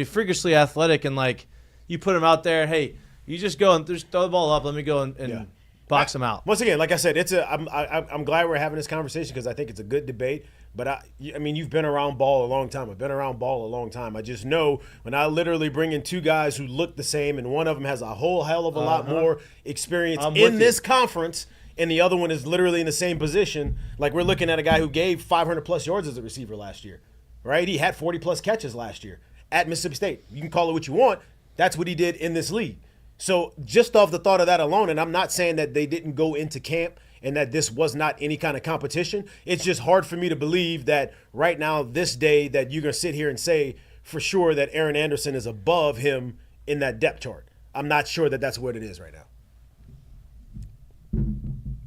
freakishly athletic and you put him out there, hey, you just go and just throw the ball up. Let me go and box him out. Once again, like I said, I'm glad we're having this conversation because I think it's a good debate. But you've been around ball a long time. I've been around ball a long time. I just know when I literally bring in 2 guys who look the same, and one of them has a whole hell of a lot more experience in this conference, and the other one is literally in the same position. We're looking at a guy who gave 500 plus yards as a receiver last year, right? He had 40 plus catches last year at Mississippi State. You can call it what you want. That's what he did in this league. So just off the thought of that alone, and I'm not saying that they didn't go into camp and that this was not any kind of competition. It's just hard for me to believe that right now, this day, that you're going to sit here and say for sure that Aaron Anderson is above him in that depth chart. I'm not sure that that's what it is right now.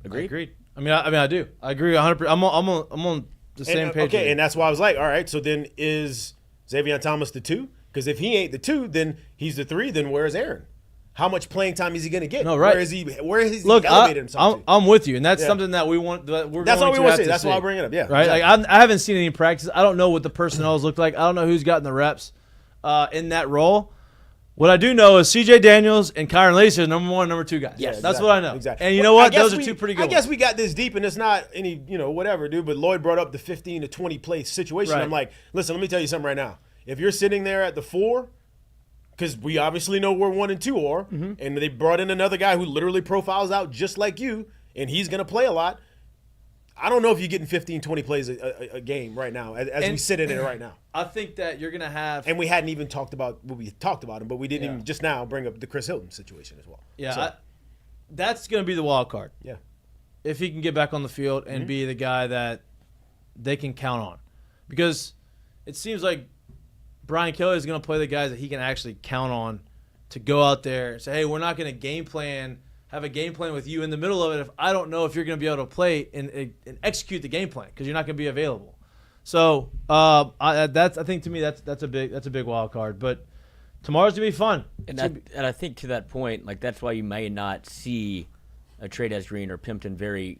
Agreed. I do. I agree 100%. I'm on the same page. Okay, and that's why I was all right, so then is Xavier Thomas the 2? Because if he ain't the 2, then he's the 3. Then where's Aaron? How much playing time is he going to get? No, right. Where is he Look, elevated himself to? I'm with you, and that's something that we want. That's all we want to see. That's why I bring it up. Yeah, right. Exactly. I haven't seen any practice. I don't know what the personnel's look like. I don't know who's gotten the reps in that role. What I do know is C.J. Daniels and Kyron Lacy are number 1 and number 2 guys. Yes, that's what I know. Exactly. And you know what? Those are 2 pretty good. I guess we got this deep, and it's not any whatever, dude. But Lloyd brought up the 15 to 20 play situation. Right. I'm like, listen, let me tell you something right now. If you're sitting there at the 4. Because we obviously know where 1 and 2 are, and they brought in another guy who literally profiles out just like you, and he's going to play a lot. I don't know if you're getting 15, 20 plays a game right now as we sit in it right now. I think that you're going to have – and we hadn't even talked about – we talked about him, but we didn't even just now bring up the Chris Hilton situation as well. Yeah, so, that's going to be the wild card. Yeah. If he can get back on the field and be the guy that they can count on. Because it seems like – Brian Kelly is going to play the guys that he can actually count on to go out there and say, hey, we're not going to game plan have a game plan with you in the middle of it if I don't know if you're going to be able to play and execute the game plan because you're not going to be available. So I think to me that's a big wild card. But tomorrow's going to be fun. And I think to that point, like that's why you may not see a Trey Green or Pimpton very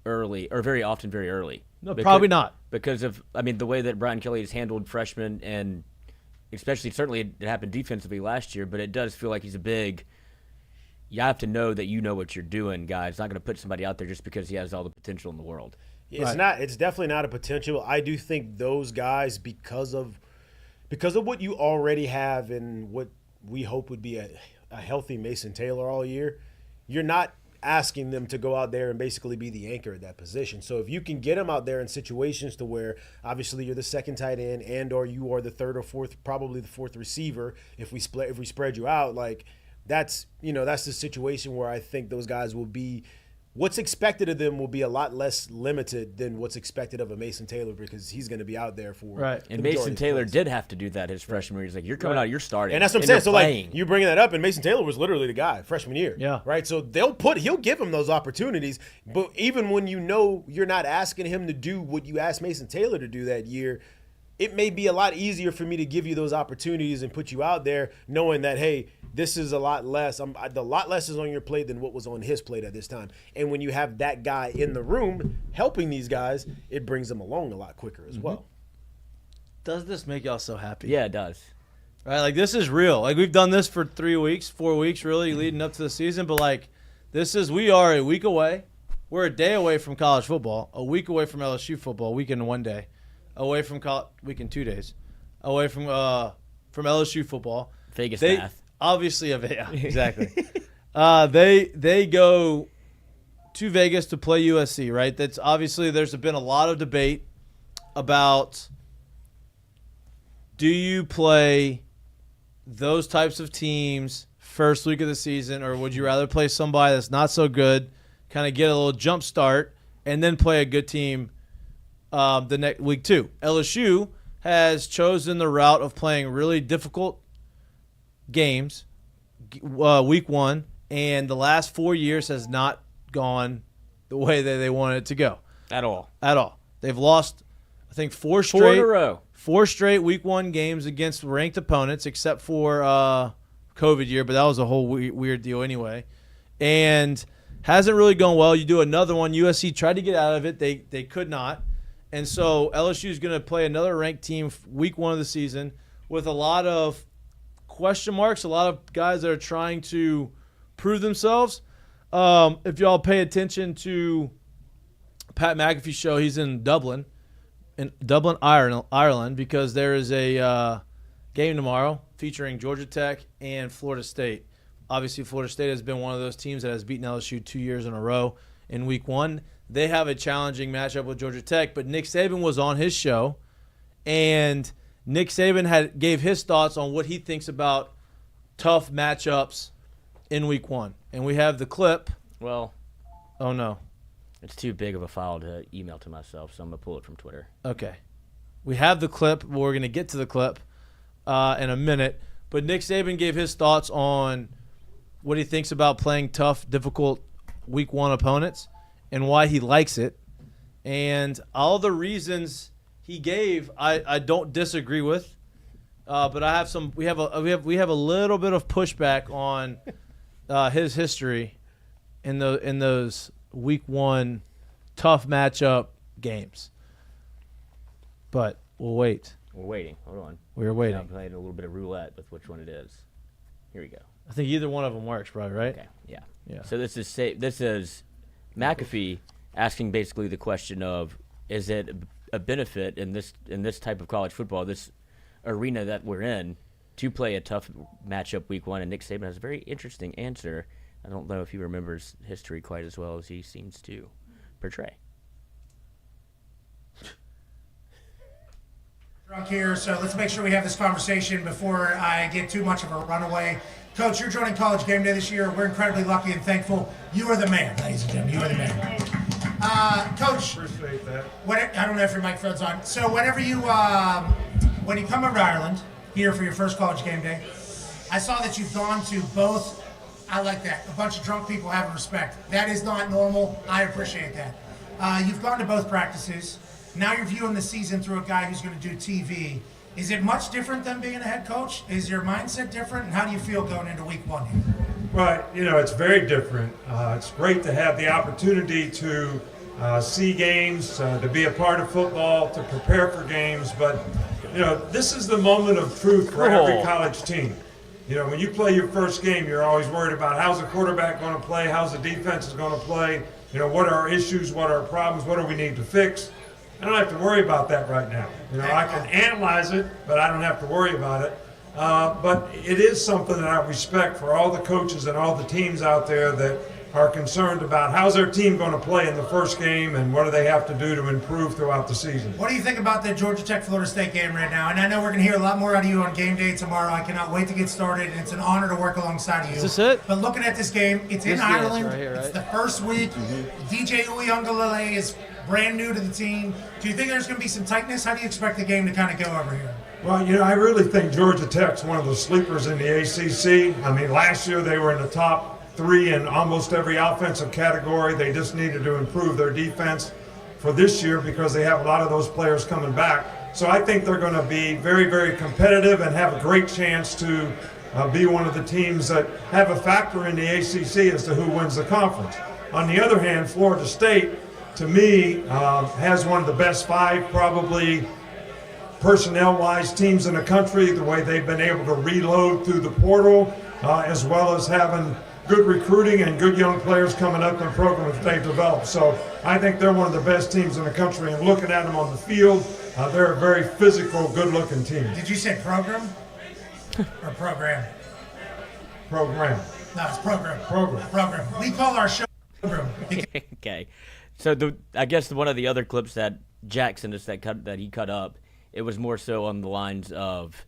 early or very often very early. No, probably not. Because of, the way that Brian Kelly has handled freshmen, and especially certainly it happened defensively last year, but it does feel like he's you have to know that you know what you're doing, guys. It's not going to put somebody out there just because he has all the potential in the world. It's definitely not a potential. I do think those guys, because of what you already have and what we hope would be a healthy Mason Taylor all year, you're not asking them to go out there and basically be the anchor at that position. So if you can get them out there in situations to where obviously you're the second tight end and or you are the third or fourth, probably the fourth receiver, if we spread you out, like that's the situation where I think those guys will be. What's expected of them will be a lot less limited than what's expected of a Mason Taylor because he's going to be out there for right. And Mason Taylor did have to do that his freshman year. He's like, you're coming out, you're starting. And that's what I'm saying. So, like, you bringing that up, and Mason Taylor was literally the guy freshman year. Yeah. Right? So, he'll give him those opportunities. But even when you know you're not asking him to do what you asked Mason Taylor to do that year, it may be a lot easier for me to give you those opportunities and put you out there knowing that, hey, this is a lot less. The lot less is on your plate than what was on his plate at this time. And when you have that guy in the room helping these guys, it brings them along a lot quicker as well. Does this make y'all so happy? Yeah, it does. Right, like this is real. Like we've done this for 4 weeks really leading up to the season. But like we are a week away. We're a day away from college football, a week away from LSU football, a week and 1 day, away from week and 2 days, away from LSU football. Vegas math. Obviously, yeah, exactly. They go to Vegas to play USC, right? That's obviously there's been a lot of debate about do you play those types of teams first week of the season, or would you rather play somebody that's not so good, kind of get a little jump start, and then play a good team the next week 2? LSU has chosen the route of playing really difficult games week 1, and the last 4 years has not gone the way that they wanted it to go at all. They've lost, I think, 4 straight week 1 games against ranked opponents, except for COVID year, but that was a whole weird deal anyway, and hasn't really gone well. You do another one. USC tried to get out of it. They could not, and so LSU is going to play another ranked team week 1 of the season with a lot of question marks, a lot of guys that are trying to prove themselves. If y'all pay attention to Pat McAfee's show, he's in Dublin, Ireland, because there is a game tomorrow featuring Georgia Tech and Florida State. Obviously, Florida State has been one of those teams that has beaten LSU 2 years in a row in week 1. They have a challenging matchup with Georgia Tech, but Nick Saban was on his show, and Nick Saban gave his thoughts on what he thinks about tough matchups in week 1. And we have the clip. Well, oh no. It's too big of a file to email to myself, so I'm going to pull it from Twitter. Okay. We have the clip. We're going to get to the clip in a minute. But Nick Saban gave his thoughts on what he thinks about playing tough, difficult week 1 opponents and why he likes it. And all the reasons he gave, I don't disagree with, but I have some. We have a little bit of pushback on his history in those week 1 tough matchup games. But we'll wait. We're waiting. Hold on. We're waiting. I'm playing a little bit of roulette with which one it is. Here we go. I think either one of them works, probably, right? Okay. Yeah. So this is McAfee asking basically the question of, is it a benefit in this type of college football, this arena that we're in, to play a tough matchup week 1? And Nick Saban has a very interesting answer. I don't know if he remembers history quite as well as he seems to portray. Drunk here, so let's make sure we have this conversation before I get too much of a runaway. Coach, you're joining College Game Day this year. We're incredibly lucky and thankful. You are the man, ladies and gentlemen. You are the man. Coach, appreciate that. I don't know if your microphone's on. So whenever when you come over to Ireland here for your first College Game Day, I saw that you've gone to both I like that. A bunch of drunk people having respect. That is not normal. I appreciate that. You've gone to both practices. Now you're viewing the season through a guy who's going to do TV. Is it much different than being a head coach? Is your mindset different? And how do you feel going into week 1 here? Well, it's very different. It's great to have the opportunity to see games, to be a part of football, to prepare for games. But, this is the moment of truth for every college team. When you play your first game, you're always worried about how's the quarterback going to play, how's the defense is going to play, what are our issues, what are our problems, what do we need to fix. I don't have to worry about that right now. I can analyze it, but I don't have to worry about it. But it is something that I respect for all the coaches and all the teams out there that are concerned about how's their team going to play in the first game and what do they have to do to improve throughout the season. What do you think about the Georgia Tech-Florida State game right now? And I know we're going to hear a lot more out of you on game day tomorrow. I cannot wait to get started, and it's an honor to work alongside of you. Is this it? But looking at this game, it's in Ireland. Right here, right? It's the first week. DJ Uyunglele is brand new to the team. Do you think there's going to be some tightness? How do you expect the game to kind of go over here? Well, I really think Georgia Tech's one of the sleepers in the ACC. I mean, last year they were in the top 3 in almost every offensive category. They just needed to improve their defense for this year because they have a lot of those players coming back. So I think they're going to be very, very competitive and have a great chance to be one of the teams that have a factor in the ACC as to who wins the conference. On the other hand, Florida State, to me, has one of the best 5 probably personnel-wise teams in the country, the way they've been able to reload through the portal, as well as having good recruiting and good young players coming up in programs they've developed. So I think they're one of the best teams in the country, and looking at them on the field, they're a very physical, good-looking team. Did you say program or program? Program. No, it's program. Program. We call our show program. Okay. So I guess one of the other clips that Jackson just that he cut up, it was more so on the lines of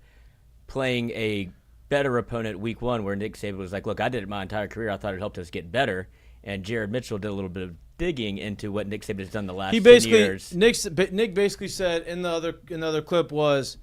playing a better opponent week 1, where Nick Saban was like, look, I did it my entire career. I thought it helped us get better. And Jared Mitchell did a little bit of digging into what Nick Saban has done the last 10 years. Nick basically said in the other clip was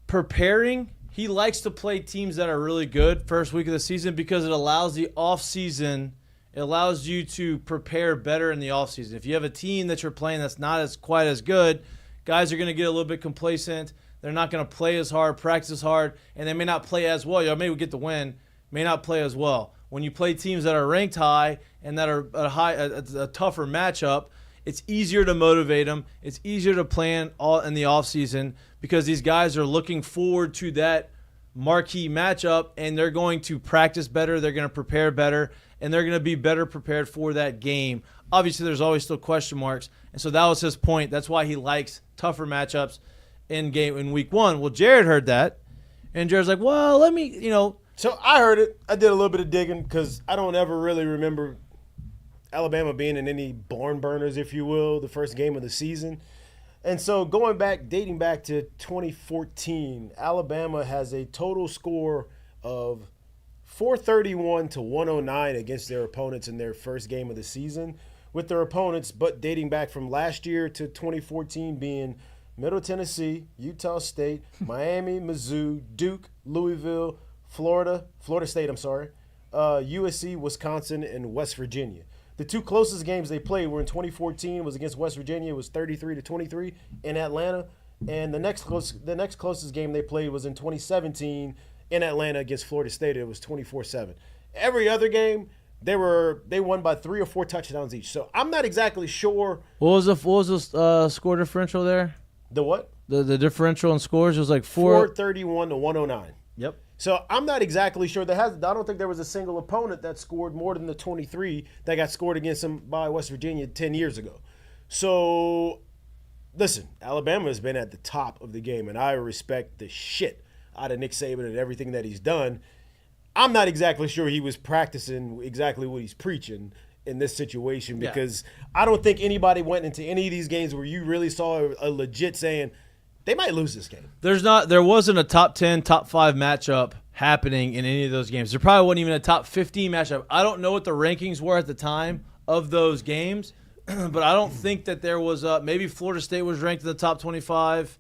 preparing. He likes to play teams that are really good first week of the season because it allows the off season. It allows you to prepare better in the off season. If you have a team that you're playing that's not quite as good, guys are going to get a little bit complacent. They're not going to play as hard, practice as hard, and they may not play as well. You may get the win, may not play as well. When you play teams that are ranked high and that are a tougher matchup, it's easier to motivate them. It's easier to plan all in the offseason because these guys are looking forward to that marquee matchup, and they're going to practice better. They're going to prepare better, and they're going to be better prepared for that game. Obviously, there's always still question marks, and so that was his point. That's why he likes tougher matchups in week 1. Well, Jared heard that, and Jared's like, well, let me, So I heard it. I did a little bit of digging because I don't ever really remember Alabama being in any barn burners, if you will, the first game of the season. And so dating back to 2014, Alabama has a total score of 431 to 109 against their opponents in their first game of the season, with their opponents, but dating back from last year to 2014 being Middle Tennessee, Utah State, Miami, Mizzou, Duke, Louisville, Florida State, USC, Wisconsin, and West Virginia. The 2 closest games they played were in 2014, was against West Virginia, it was 33-23 in Atlanta, and the next closest game they played was in 2017 in Atlanta against Florida State. It was 24-7. Every other game, they won by 3 or 4 touchdowns each. So I'm not exactly sure. What was the score differential there? The what? The differential in scores was like 431 to 109. Yep. So I'm not exactly sure. I don't think there was a single opponent that scored more than the 23 that got scored against them by West Virginia 10 years ago. So listen, Alabama has been at the top of the game, and I respect the shit out of Nick Saban and everything that he's done. I'm not exactly sure he was practicing exactly what he's preaching in this situation because I don't think anybody went into any of these games where you really saw a legit saying they might lose this game. There wasn't a top 10, top 5 matchup happening in any of those games. There probably wasn't even a top 15 matchup. I don't know what the rankings were at the time of those games, but I don't think that there was maybe Florida State was ranked in the top 25.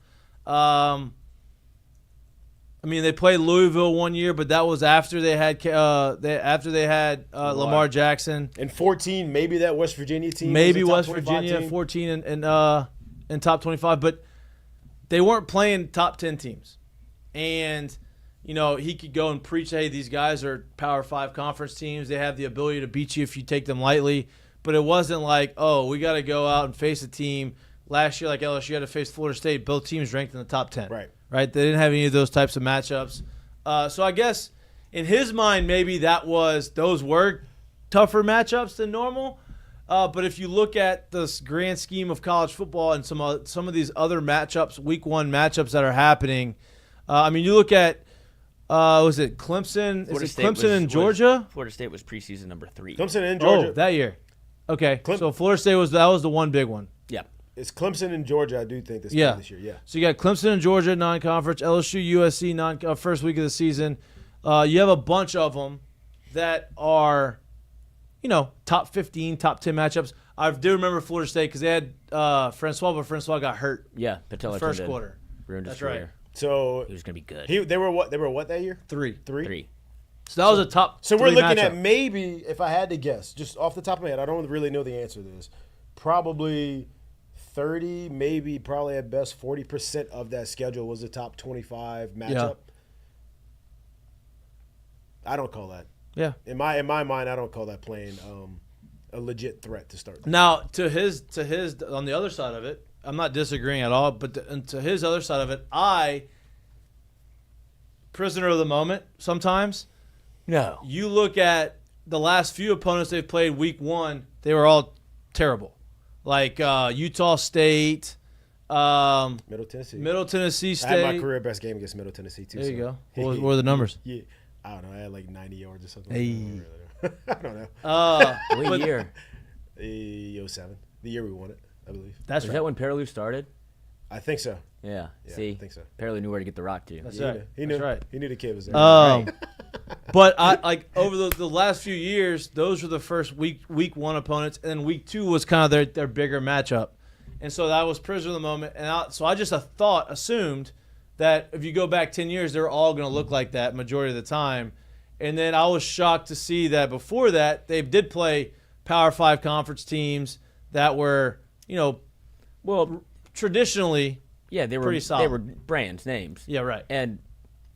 I mean, they played Louisville one year, but that was after they had Lamar Jackson. And 14, maybe that West Virginia team. Maybe was a top West 25 Virginia, team. 14 in top 25, but they weren't playing top 10 teams. And, you know, he could go and preach, hey, these guys are Power 5 conference teams. They have the ability to beat you if you take them lightly. But it wasn't like, oh, we got to go out and face a team. Last year, like LSU had to face Florida State. Both teams ranked in the top 10. Right? They didn't have any of those types of matchups. So I guess in his mind, maybe those were tougher matchups than normal. But if you look at the grand scheme of college football and some of these other matchups, week 1 matchups that are happening, I mean, you look at was it Clemson? Clemson and Georgia? Florida State was preseason number 3. Clemson and Georgia. Oh, that year. Okay, so Florida State was the one big one. Yeah. It's Clemson and Georgia, I do think, this year. Yeah. So you got Clemson and Georgia non-conference, LSU, USC first week of the season. You have a bunch of them that are, you know, top 15, top 10 matchups. I do remember Florida State because they had Francois, but Francois got hurt. Yeah, Patella first quarter. Ruined his That's right. career. So he was going to be good. They were what that year? 3. 3. So that was a top. So we're looking matchup. at maybe, if I had to guess, just off the top of my head, I don't really know the answer to this. Probably 30, maybe probably at best 40% of that schedule was a top 25 matchup. Yeah. I don't call that. Yeah. In my mind, I don't call that playing a legit threat to start. Now to his on the other side of it, I'm not disagreeing at all. But to his other side of it, prisoner of the moment sometimes. No. You look at the last few opponents they've played week 1, they were all terrible. Like Utah State, Middle Tennessee. Middle Tennessee State. I had my career best game against Middle Tennessee too. There you go. What were the numbers? Yeah, I don't know. I had like 90 yards or something. Hey. I don't know. What year? 07. The year we won it, I believe. That's Is right. that when Paraloo started? I think so. Yeah. Yeah, See, I think so. Paraloo knew where to get the rock to. That's He right. knew. He knew. That's right. He knew the kid was there. But I like over the last few years, those were the first week 1 opponents, and then week 2 was kind of their bigger matchup, and so that was prisoner of the moment. And so I just assumed that if you go back 10 years, they're all going to look like that majority of the time. And then I was shocked to see that before that they did play Power 5 conference teams that were, you know, well traditionally. Yeah, they were pretty solid. They were brands, names. Yeah, right. And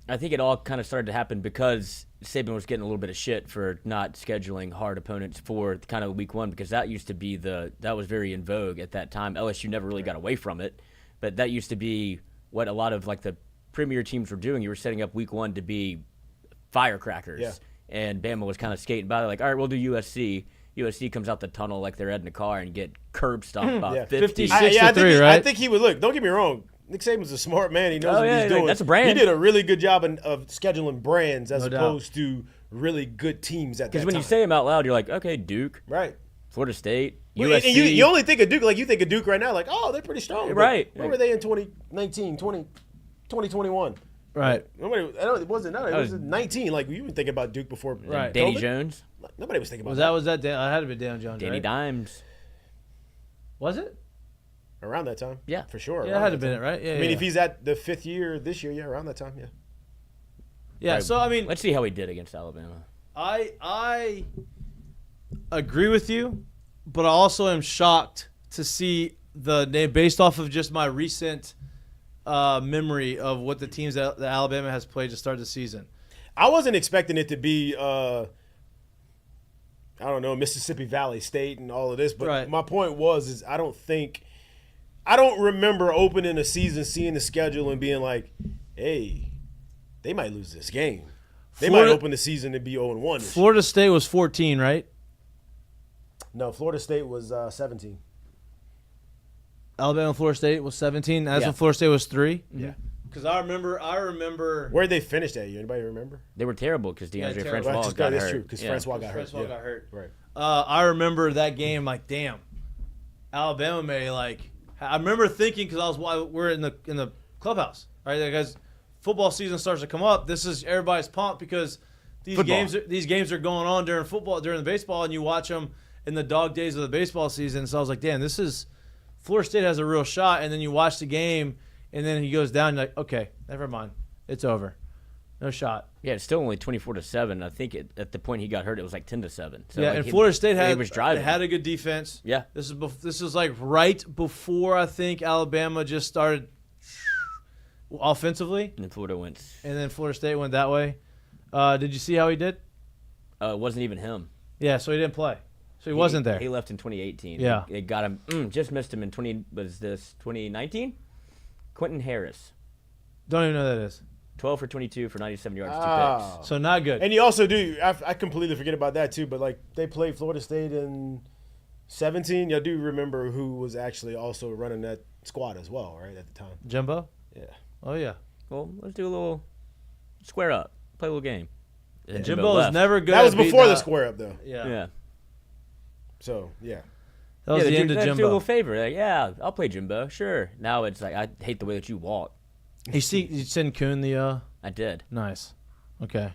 I think it all kind of started to happen because Saban was getting a little bit of shit for not scheduling hard opponents for kind of week 1 because that used to be that was very in vogue at that time. LSU never really got away from it, but that used to be what a lot of like the premier teams were doing. You were setting up week 1 to be firecrackers. Yeah. And Bama was kind of skating by like, all right, we'll do USC. USC comes out the tunnel like they're in a car and get curb stomped by 50. 56 I to 3, right? I think he would look. Don't get me wrong. Nick Saban's a smart man. He knows what he's doing. That's a brand. He did a really good job of scheduling brands as No doubt. opposed to really good teams at that Because time. when you say them out loud, you're like, okay, Duke, right. Florida State, Well, USC. and you only think of Duke like you think of Duke right now, like, oh, they're pretty strong. But Right. where were they in 2019, 2021? Right. Nobody. I know it wasn't. No, it was 19. Like you were thinking about Duke before. Right. Danny COVID. Jones, Nobody was thinking about Was that Dan? I had to be Dan Jones. Danny right? Dimes. Was it? around that time. Yeah. for sure. Yeah, it around had to that been time. it, right? Yeah. I mean, yeah. if he's at the 5th year this year, yeah, around that time, yeah. Yeah. So I mean, Let's see how he did against Alabama. I agree with you, but I also am shocked to see the name based off of just my recent memory of what the teams that Alabama has played to start the season. I wasn't expecting it to be, I don't know, Mississippi Valley State and all of this, but Right. my point is I don't remember opening a season, seeing the schedule and being like, hey, they might lose this game. They might open the season and be 0-1. Florida State was 14, right? No, Florida State was 17. Alabama and Florida State was 17. That's Yeah. when Florida State was 3. Yeah. Because I remember. Where'd they finish that year? Anybody remember? They were terrible because DeAndre terrible. Francois Right, got that's hurt. true, because Yeah. Francois got hurt. Francois Yeah. got hurt. Right. I remember that game. Like, damn, Alabama may like. I remember thinking because we're in the clubhouse, right? Like, as football season starts to come up, this is everybody's pumped because these games are going on during the baseball, and you watch them in the dog days of the baseball season. So I was like, damn, Florida State has a real shot. And then you watch the game, and then he goes down. And you're like, okay, never mind, it's over. No shot. Yeah, it's still only 24-7. I think at the point he got hurt, it was like 10-7. So Yeah, like and Florida State he was driving. had a good defense. Yeah. This is like right before I think Alabama just started offensively. And then Florida went. And then Florida State went that way. Did you see how he did? It wasn't even him. Yeah, so he didn't play. So he wasn't there. He left in 2018. Yeah. It got him. Just missed him in 2019? Quentin Harris. Don't even know who that is. 12 for 22 for 97 yards, 2 picks. So not good. And you also do. I completely forget about that too. But like they played Florida State in 17. Y'all do remember who was actually also running that squad as well, right at the time? Jimbo? Yeah. Oh yeah. Well, let's do a little square up, play a little game. Yeah. Jimbo was never good. That was before the square up though. Yeah. Yeah. So yeah. That was the end of Do a Jimbo. little favor. Like, yeah, I'll play Jimbo. Sure. Now it's like I hate the way that you walk. You send Kuhn the. I did. Nice. Okay.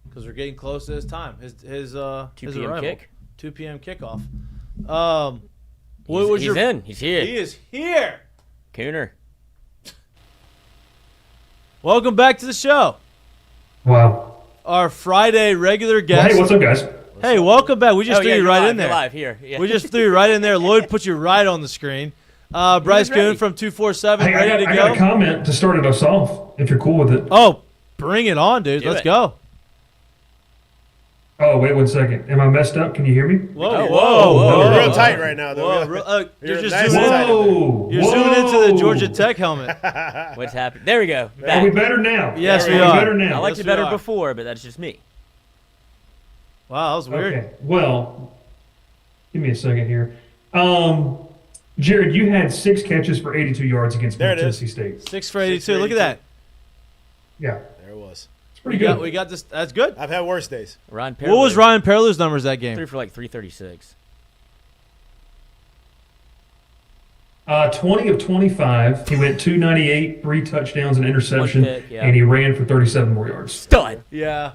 Because we're getting close to his time. His 2 his p.m. arrival. kick. 2 p.m. kickoff. He's in. He's here. He is here. Cooner. Welcome back to the show. Wow. Our Friday regular guest. Well, hey, what's up, guys? Hey, welcome back. We just threw you right live, in there. You're live here. Yeah. We just threw you right in there. Lloyd put you right on the screen. Bryce Kuhn from 247, Hey, ready to I go. got a comment to start us off, if you're cool with it. Oh, bring it on, dude. Let's go. Oh, wait 1 second. Am I messed up? Can you hear me? Whoa. You're real tight right now, though. You're just nice zooming and Whoa. You're zooming into the Georgia Tech helmet. What's happening? There we go. Are we better now? Yes, Are we are. better now? I liked Yes, it better we are. before, but that's just me. Wow, that was weird. Okay. Well, give me a second here. Jared, you had 6 catches for 82 yards against There it is. Tennessee State. 6 for 82. Look at that. Yeah. There it was. It's pretty good. We got this. That's good. I've had worse days. Ryan What was Ryan Perlow's numbers that game? 3 for like 336. 20 of 25. He went 298, 3 touchdowns, and interception, One pick, yeah. and he ran for 37 more yards. Stud. Yeah.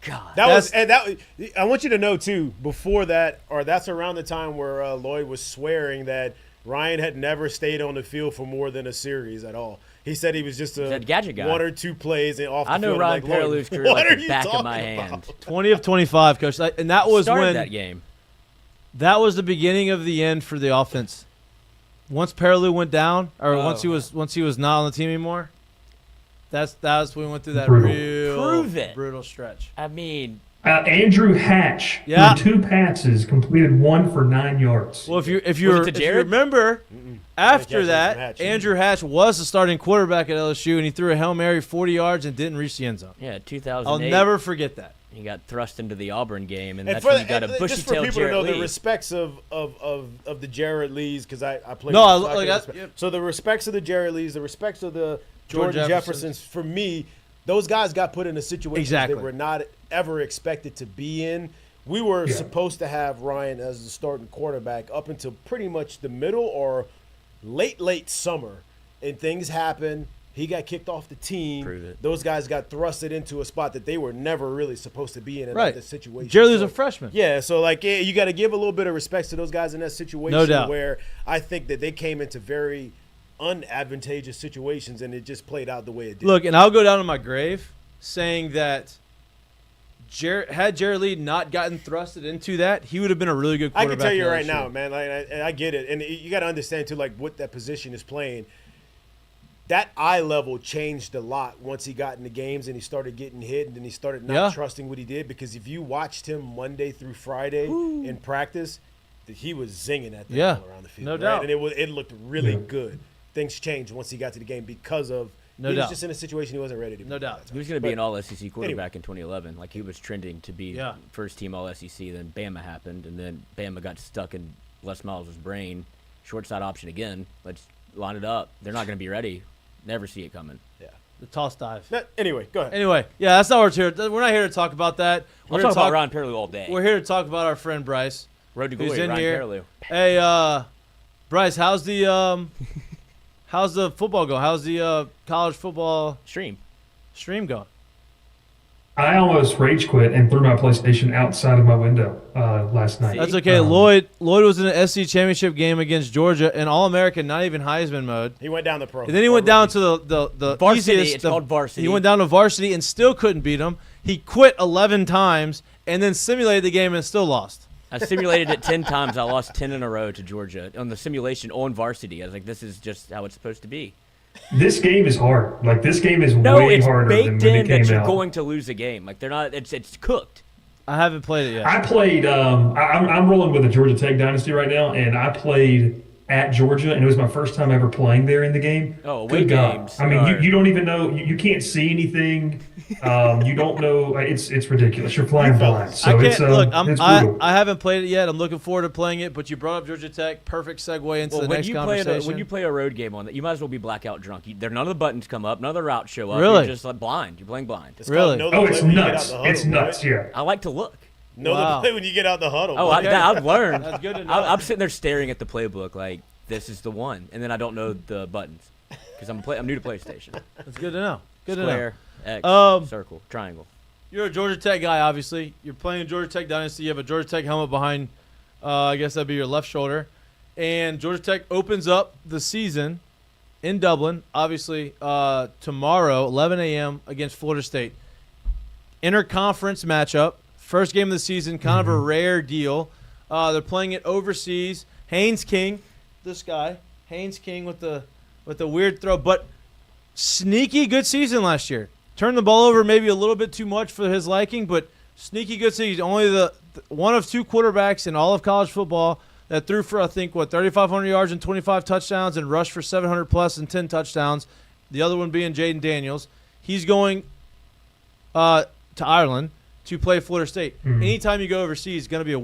God. I want you to know too. Before that, or that's around the time where Lloyd was swearing that Ryan had never stayed on the field for more than a series at all. He said he was just a gadget guy. 1 or 2 plays and off the I know field. Ryan I'm like, Lloyd, Perlow's career what like are the you back of talking my about? hand. 20 of 25, coach. And that was Started when that game. That was the beginning of the end for the offense. Once Perlow went down, or once he was not on the team anymore, that's when we went through that Prove it. brutal stretch. I mean, Andrew Hatch, Yeah. threw 2 passes, completed 1 for 9 yards. Well, if you Was it to Jared? remember, after catches that, from Hatch. Andrew Hatch was the starting quarterback at LSU, and he threw a Hail Mary 40 yards and didn't reach the end zone. yeah, 2008. I'll never forget that. He got thrust into the Auburn game, and And that's for when you got a just bushy for tail people Jared to know Lee. the respects of the Jared Lees, because I played. No, soccer like, respect. yep. So the respects of the Jared Lees, the respects of the George Jordan Jeffersons. Jeffersons. For me, those guys got put in a situation Exactly. they were not ever expected to be in. We were supposed to have Ryan as the starting quarterback up until pretty much the middle or late summer, and things happened. He got kicked off the team. Prove it. Those guys got thrusted into a spot that they were never really supposed to be in Right. that situation. Jared Lee's So- a freshman. Yeah, so like you got to give a little bit of respect to those guys in that situation. No doubt. Where I think that they came into very unadvantageous situations, and it just played out the way it did. Look, and I'll go down to my grave saying that had Jared Lee not gotten thrusted into that, he would have been a really good I quarterback. can tell you at right LSU. now, man. Like, I get it, and you got to understand too, like what that position is playing. That eye level changed a lot once he got in the games and he started getting hit, and then he started not trusting what he did. Because if you watched him Monday through Friday in practice, that he was zinging that thing all around the field. No right? doubt. And it looked really good. Things changed once he got to the game because of No he doubt. was just in a situation he wasn't ready to be. No doubt. He was going to be But an All-SEC quarterback in 2011. Like, he was trending to be first-team All-SEC. Then Bama happened, and then Bama got stuck in Les Miles' brain. Short side option again. Let's line it up. They're not going to be ready. Never see it coming. Yeah. The toss dive. Anyway, go ahead. Anyway, yeah, that's not what we're here. We're not here to talk about that. We're I'll here talk to about Ryan Perlow all day. We're here to talk about our friend Bryce. Road to who's glory, in Ryan here. Perlow. Hey, Bryce, how's the football going? How's the college football stream going? I almost rage quit and threw my PlayStation outside of my window last night. That's okay. Lloyd was in an SC championship game against Georgia, and All-American, not even Heisman mode. He went down the pro. And then he went down to the varsity. easiest. It's called varsity. He went down to varsity and still couldn't beat him. He quit 11 times and then simulated the game and still lost. I simulated it 10 times. I lost 10 in a row to Georgia on the simulation on varsity. I was like, this is just how it's supposed to be. This game is hard. Like, this game is No, way it's harder than baked when in it came that you're out. going to lose a game. Like, they're not. It's cooked. I haven't played it yet. I played. I'm rolling with the Georgia Tech dynasty right now, and I played at Georgia, and it was my first time ever playing there in the game. Oh, away Good God. games. I mean, you don't even know. You can't see anything. You don't know. It's ridiculous. You're flying blind. So I it's can't look. it's brutal. I haven't played it yet. I'm looking forward to playing it. But you brought up Georgia Tech. Perfect segue into the next conversation. When you play a road game on that, you might as well be blackout drunk. None of the buttons come up. None of the routes show up. Really? You're just like blind. You're playing blind. Really? Oh, it's nuts. It's nuts. Yeah. I like to look. Know the play when you get out the huddle. Oh, I've learned. That's good to know. I'm sitting there staring at the playbook like this is the one, and then I don't know the buttons because I'm new to PlayStation. That's good to know. Good Square, to know. X, circle, triangle. You're a Georgia Tech guy, obviously. You're playing Georgia Tech Dynasty. You have a Georgia Tech helmet behind, I guess that'd be your left shoulder. And Georgia Tech opens up the season in Dublin, obviously, tomorrow, 11 a.m. against Florida State. Interconference matchup. First game of the season, kind of a rare deal. They're playing it overseas. Haynes King, this guy, Haynes King with the weird throw, but sneaky good season last year. Turned the ball over maybe a little bit too much for his liking, but sneaky good season. Only the one of two quarterbacks in all of college football that threw for, I think, 3,500 yards and 25 touchdowns and rushed for 700 plus and 10 touchdowns. The other one being Jaden Daniels. He's going to Ireland to play Florida State. Anytime you go overseas, it's going to be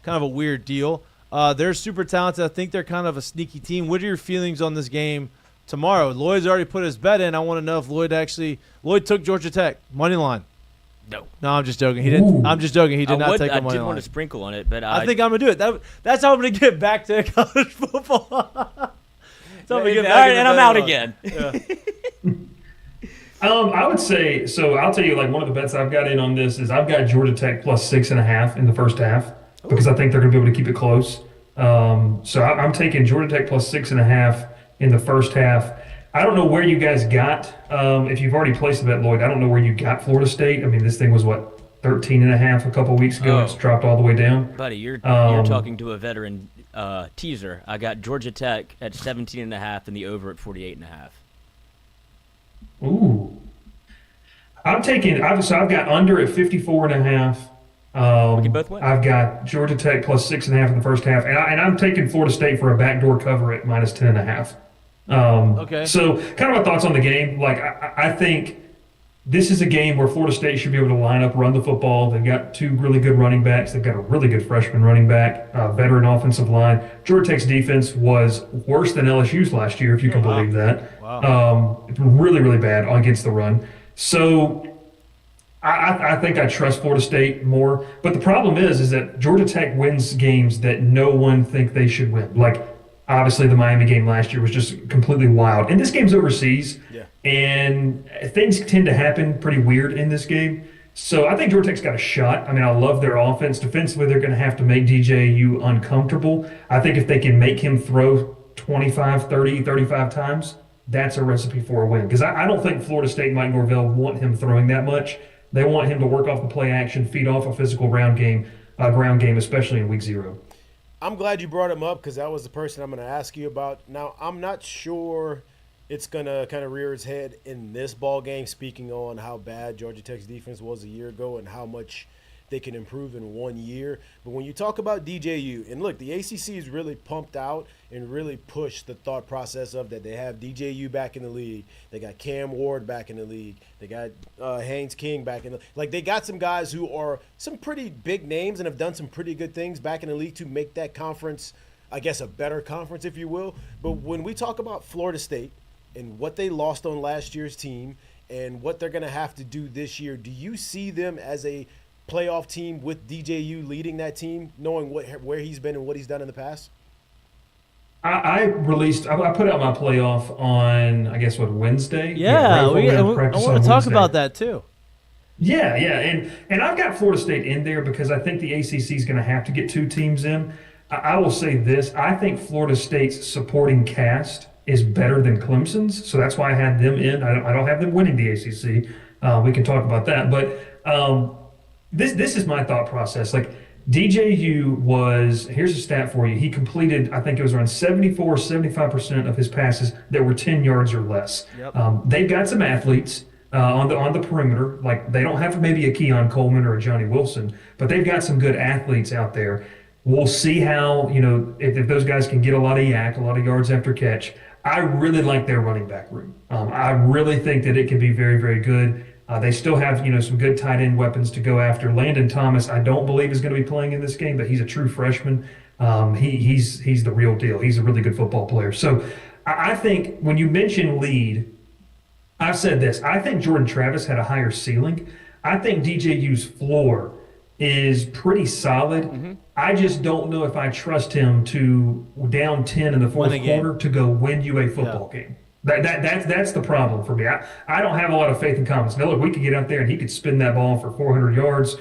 kind of a weird deal. They're super talented. I think they're kind of a sneaky team. What are your feelings on this game tomorrow? Lloyd's already put his bet in. I want to know if Lloyd took Georgia Tech money line. No, I'm just joking. He didn't. I'm just joking. He did not take the money I did line. want to sprinkle on it, but I think I'm gonna do it. That's how I'm gonna get back to college football. All right, and I'm out again. Yeah. I would say so. I'll tell you, like, one of the bets I've got in on this is I've got Georgia Tech plus 6.5 in the first half because I think they're going to be able to keep it close. So I'm taking Georgia Tech plus 6.5 in the first half. I don't know where you guys got. If you've already placed the bet, Lloyd, I don't know where you got Florida State. I mean, this thing was 13.5 a couple weeks ago. It's dropped all the way down. Buddy, you're talking to a veteran teaser. I got Georgia Tech at 17.5 and the over at 48.5. Ooh. I've got under at 54.5. We can both win. I've got Georgia Tech plus 6.5 in the first half, and I'm taking Florida State for a backdoor cover at minus 10.5. Okay. So, kind of my thoughts on the game. Like, I think this is a game where Florida State should be able to line up, run the football. They've got two really good running backs. They've got a really good freshman running back, veteran offensive line. Georgia Tech's defense was worse than LSU's last year, if you can believe that. Wow. Really, really bad against the run. So I think I trust Florida State more. But the problem is that Georgia Tech wins games that no one think they should win. Like, obviously, the Miami game last year was just completely wild. And this game's overseas. Yeah. And things tend to happen pretty weird in this game. So I think Georgia Tech's got a shot. I mean, I love their offense. Defensively, they're going to have to make DJU uncomfortable. I think if they can make him throw 25, 30, 35 times, that's a recipe for a win. Because I don't think Florida State and Mike Norvell want him throwing that much. They want him to work off the play action, feed off a physical ground game, especially in week 0. I'm glad you brought him up because that was the person I'm going to ask you about. Now, I'm not sure it's going to kind of rear its head in this ball game, speaking on how bad Georgia Tech's defense was a year ago and how much they can improve in 1 year. But when you talk about DJU, and look, the ACC is really pumped out and really pushed the thought process of that they have DJU back in the league. They got Cam Ward back in the league. They got Haynes King back in the – like, they got some guys who are some pretty big names and have done some pretty good things back in the league to make that conference, I guess, a better conference, if you will. But when we talk about Florida State and what they lost on last year's team and what they're going to have to do this year, do you see them as a – playoff team with DJU leading that team, knowing where he's been and what he's done in the past? I put out my playoff on, I guess, Wednesday? Yeah, I want to talk Wednesday. about that too. Yeah, and I've got Florida State in there because I think the ACC is going to have to get 2 teams in. I will say this: I think Florida State's supporting cast is better than Clemson's, so that's why I had them in. I don't have them winning the ACC. We can talk about that, but this is my thought process. Like DJU here's a stat for you. He completed, I think it was around 75% of his passes that were 10 yards or less. Yep. They've got some athletes. On the perimeter, like they don't have maybe a Keon Coleman or a Johnny Wilson, but they've got some good athletes out there. We'll see how, if those guys can get a lot of a lot of yards after catch. I really like their running back room. I really think that it can be very, very good. They still have, some good tight end weapons to go after. Landon Thomas, I don't believe is going to be playing in this game, but he's a true freshman. He's the real deal. He's a really good football player. So I think when you mention lead, I've said this. I think Jordan Travis had a higher ceiling. I think DJU's floor is pretty solid. Mm-hmm. I just don't know if I trust him to down 10 in the fourth quarter to go win you a football game. That's the problem for me. I don't have a lot of faith in Collins. Now, look, we could get out there and he could spin that ball for 400 yards,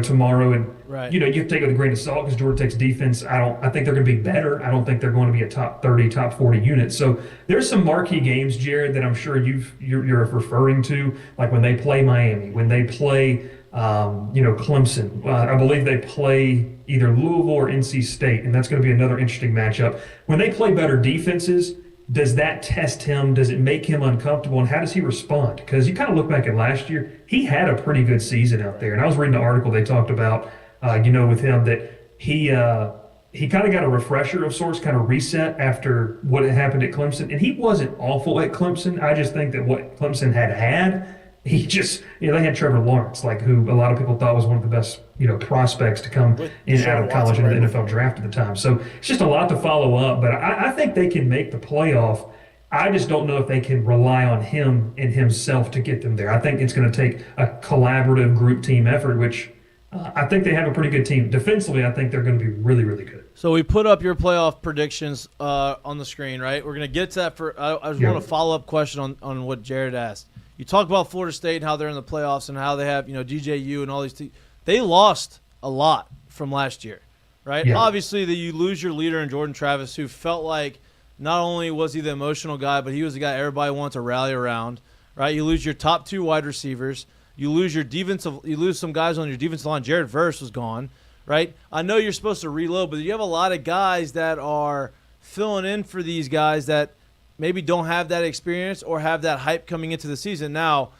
tomorrow. And, you have to take it with a grain of salt because Georgia Tech's defense, I think they're going to be better. I don't think they're going to be a top 30, top 40 unit. So there's some marquee games, Jared, that I'm sure you're referring to, like when they play Miami, when they play, Clemson. I believe they play either Louisville or NC State, and that's going to be another interesting matchup. When they play better defenses, does that test him? Does it make him uncomfortable? And how does he respond? Because you kind of look back at last year, he had a pretty good season out there. And I was reading an article they talked about, with him that he kind of got a refresher of sorts, kind of reset after what had happened at Clemson. And he wasn't awful at Clemson. I just think that what Clemson had, he just, they had Trevor Lawrence, like who a lot of people thought was one of the best, prospects to come in out of college into the NFL draft at the time. So it's just a lot to follow up, but I think they can make the playoff. I just don't know if they can rely on him and himself to get them there. I think it's going to take a collaborative group team effort, which I think they have a pretty good team. Defensively, I think they're going to be really, really good. So we put up your playoff predictions on the screen, right? We're going to get to that. I just want a follow-up question on what Jared asked. You talk about Florida State and how they're in the playoffs and how they have, DJU and all these teams. They lost a lot from last year, right? Yeah. Obviously, you lose your leader in Jordan Travis, who felt like not only was he the emotional guy, but he was the guy everybody wanted to rally around, right? You lose your top 2 wide receivers. You lose you lose some guys on your defensive line. Jared Verse was gone, right? I know you're supposed to reload, but you have a lot of guys that are filling in for these guys that maybe don't have that experience or have that hype coming into the season. Now,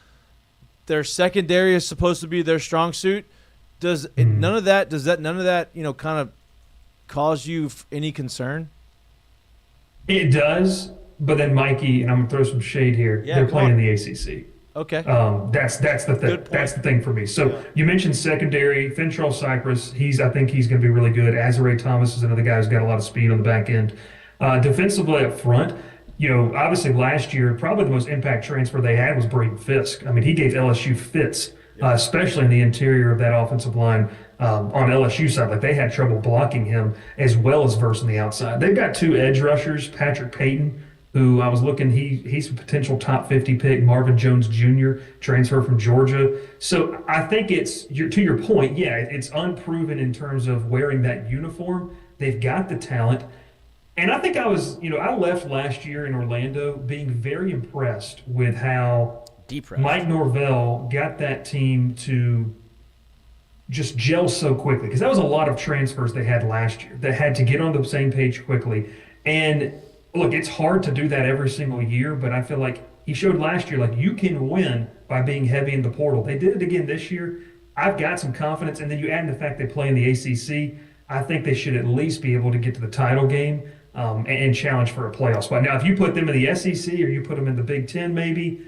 their secondary is supposed to be their strong suit. Does none of that kind of cause you any concern? It does, but then Mikey, and I'm gonna throw some shade here. Yeah, they're playing in the ACC. Okay. That's the thing. That's the thing for me. So you mentioned secondary. Fentrell Cypress. I think he's going to be really good. Azare Thomas is another guy who's got a lot of speed on the back end. Defensively up front, obviously last year probably the most impact transfer they had was Braden Fisk. I mean, he gave LSU fits. Especially in the interior of that offensive line on LSU side. Like they had trouble blocking him as well as Verse on the outside. They've got 2 edge rushers, Patrick Payton, who I was looking, he's a potential top 50 pick, Marvin Jones Jr., transfer from Georgia. So I think to your point, it's unproven in terms of wearing that uniform. They've got the talent. And I think I left last year in Orlando being very impressed with how Mike Norvell got that team to just gel so quickly, because that was a lot of transfers they had last year that had to get on the same page quickly. And look, it's hard to do that every single year, but I feel like he showed last year, like you can win by being heavy in the portal. They did it again this year. I've got some confidence. And then you add in the fact they play in the ACC. I think they should at least be able to get to the title game and challenge for a playoff spot. Now, if you put them in the SEC or you put them in the Big Ten maybe,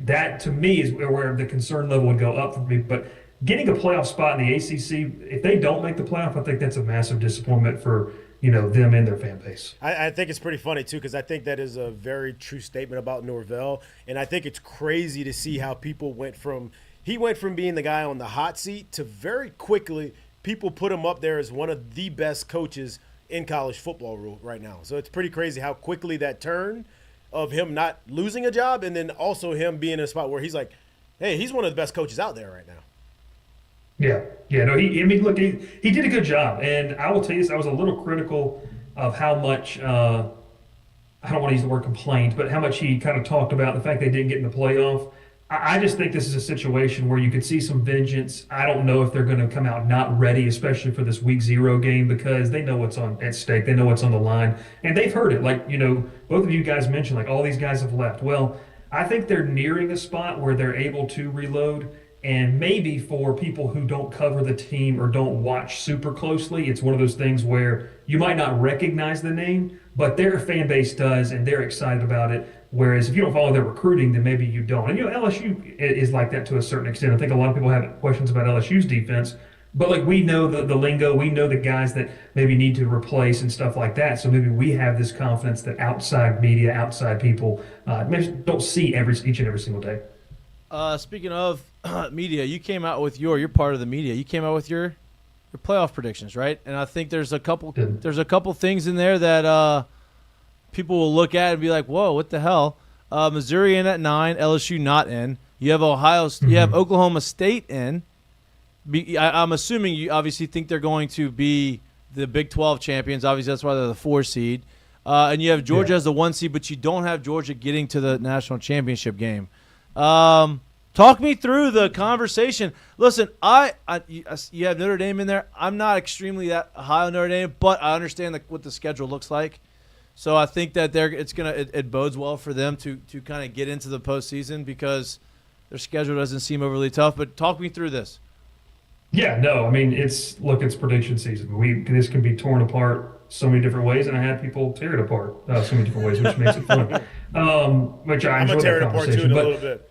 that to me is where the concern level would go up for me. But getting a playoff spot in the ACC, if they don't make the playoff, I think that's a massive disappointment for them and their fan base. I think it's pretty funny too, because I think that is a very true statement about Norvell, and I think it's crazy to see how people went from being the guy on the hot seat to very quickly people put him up there as one of the best coaches in college football right now. So it's pretty crazy how quickly that turned of him not losing a job, and then also him being in a spot where he's like, Hey, he's one of the best coaches out there right now. Yeah. No, look, he did a good job, and I will tell you this: I was a little critical of how much. I don't want to use the word complaint, but how much he kind of talked about the fact they didn't get in the playoff. I just think this is a situation where you could see some vengeance. I don't know if they're going to come out not ready, especially for this week 0 game, because they know what's at stake. They know what's on the line, and they've heard it. Like, both of you guys mentioned, like, all these guys have left. Well, I think they're nearing a spot where they're able to reload. And maybe for people who don't cover the team or don't watch super closely, it's one of those things where you might not recognize the name, but their fan base does, and they're excited about it. Whereas if you don't follow their recruiting, then maybe you don't. And LSU is like that to a certain extent. I think a lot of people have questions about LSU's defense, but like we know the lingo, we know the guys that maybe need to replace and stuff like that. So maybe we have this confidence that outside media, outside people maybe don't see each and every single day. Speaking of media, you came out with you're part of the media. You came out with your playoff predictions, right? And I think there's a couple things in there that people will look at and be like, "Whoa, what the hell?" Missouri in at 9, LSU not in. You have you have Oklahoma State in. I'm assuming you obviously think they're going to be the Big 12 champions. Obviously, that's why they're the 4 seed. And you have Georgia as the 1 seed, but you don't have Georgia getting to the national championship game. Talk me through the conversation. Listen, you have Notre Dame in there. I'm not extremely that high on Notre Dame, but I understand what the schedule looks like. So I think that it bodes well for them to kind of get into the postseason because their schedule doesn't seem overly tough. But talk me through this. Yeah, no, I mean it's prediction season. This can be torn apart so many different ways, and I had people tear it apart so many different ways, which makes it fun. Which I enjoy that conversation. A little bit.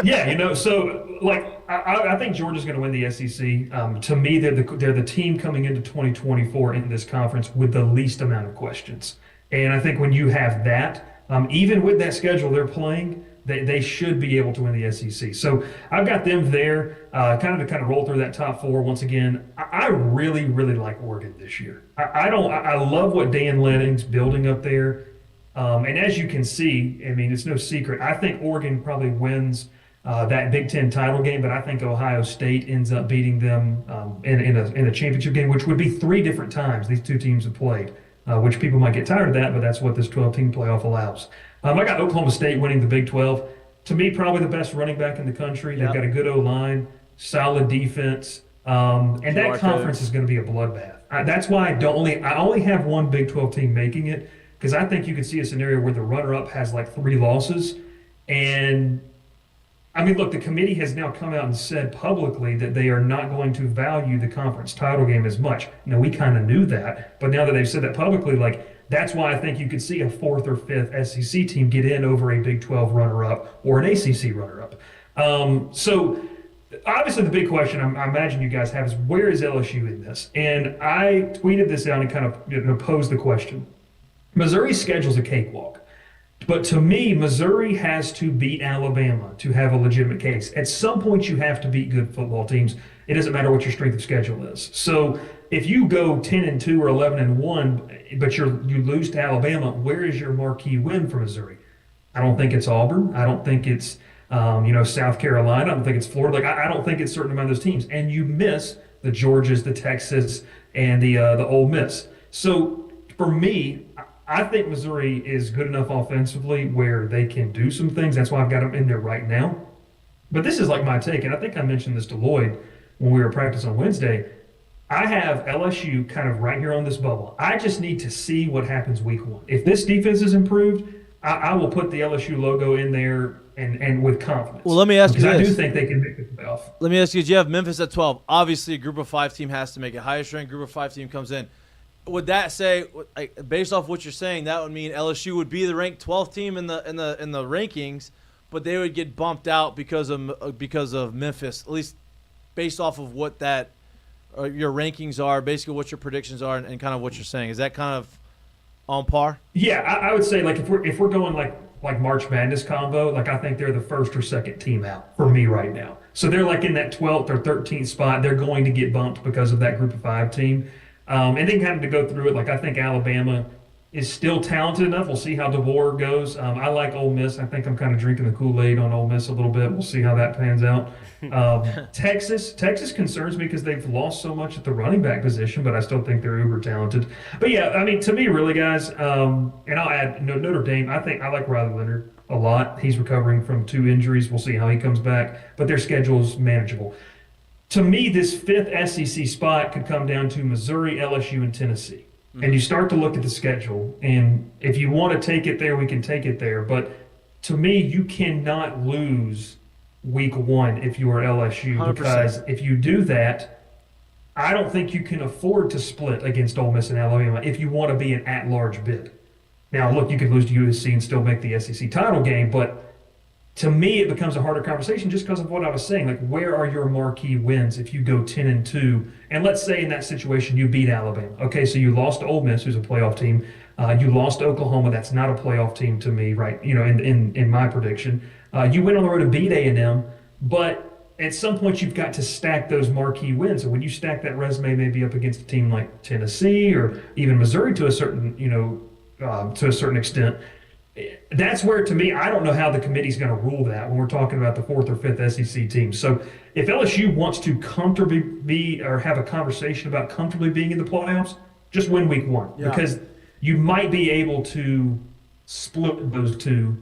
Yeah, so like I think Georgia's going to win the SEC. To me, they're the team coming into 2024 in this conference with the least amount of questions. And I think when you have that, even with that schedule they're playing, they should be able to win the SEC. So I've got them there, kind of roll through that top 4 once again. I really, really like Oregon this year. I love what Dan Lanning's building up there. And as you can see, I mean, it's no secret. I think Oregon probably wins that Big Ten title game, but I think Ohio State ends up beating them in a championship game, which would be 3 different times these two teams have played, which people might get tired of that, but that's what this 12-team playoff allows. I got Oklahoma State winning the Big 12. To me, probably the best running back in the country. They've got a good O-line, solid defense, and that conference is going to be a bloodbath. That's why I only have one Big 12 team making it, because I think you could see a scenario where the runner-up has like 3 losses. And, I mean, look, the committee has now come out and said publicly that they are not going to value the conference title game as much. Now, we kind of knew that, but now that they've said that publicly, like, that's why I think you could see a 4th or 5th SEC team get in over a Big 12 runner-up or an ACC runner-up. So, obviously, the big question I imagine you guys have is, where is LSU in this? And I tweeted this out and kind of posed the question. Missouri's schedule's a cakewalk. But to me, Missouri has to beat Alabama to have a legitimate case. At some point, you have to beat good football teams. It doesn't matter what your strength of schedule is. So if you go 10-2 or 11-1, but you lose to Alabama, where is your marquee win for Missouri? I don't think it's Auburn. I don't think it's South Carolina. I don't think it's Florida. Like I don't think it's certain amount of those teams. And you miss the Georgias, the Texas, and the Ole Miss. So for me, I think Missouri is good enough offensively where they can do some things. That's why I've got them in there right now. But this is like my take, and I think I mentioned this to Lloyd when we were practicing on Wednesday. I have LSU kind of right here on this bubble. I just need to see what happens week 1. If this defense is improved, I will put the LSU logo in there and with confidence. Well, let me ask you this. Because I do think they can make the playoff. Let me ask you, you have Memphis at 12. Obviously, a group of 5 team has to make it. Highest ranked group of 5 team comes in. Would that say, based off what you're saying, that would mean LSU would be the ranked 12th team in the rankings, but they would get bumped out because of Memphis, at least based off of what that your rankings are, basically what your predictions are, and kind of what you're saying. Is that kind of on par? Yeah, I would say like if we're going like March Madness combo, like I think they're the 1st or 2nd team out for me right now. So they're like in that 12th or 13th spot. They're going to get bumped because of that group of 5 team. And then kind of to go through it, like I think Alabama is still talented enough. We'll see how DeBoer goes. I like Ole Miss. I think I'm kind of drinking the Kool-Aid on Ole Miss a little bit. We'll see how that pans out. Texas concerns me because they've lost so much at the running back position, but I still think they're uber talented. But yeah, I mean, to me, really, guys, and I'll add Notre Dame. I like Riley Leonard a lot. He's recovering from 2 injuries. We'll see how he comes back, but their schedule is manageable. To me, this 5th SEC spot could come down to Missouri, LSU, and Tennessee. And you start to look at the schedule, and if you want to take it there, we can take it there. But to me, you cannot lose week 1 if you are LSU 100%. because if you do that, I don't think you can afford to split against Ole Miss and Alabama if you want to be an at-large bid. Now, look, you could lose to USC and still make the SEC title game, but to me, it becomes a harder conversation just because of what I was saying. Like, where are your marquee wins if you go 10-2? And let's say in that situation you beat Alabama. Okay, so you lost to Ole Miss, who's a playoff team. You lost to Oklahoma. That's not a playoff team to me, right? You know, in my prediction. You went on the road to beat A&M, but at some point you've got to stack those marquee wins. And when you stack that resume maybe up against a team like Tennessee or even Missouri to a certain, to a certain extent, that's where, to me, I don't know how the committee's going to rule that when we're talking about the 4th or 5th SEC teams. So if LSU wants to comfortably be or have a conversation about comfortably being in the playoffs, just win week 1 because you might be able to split those 2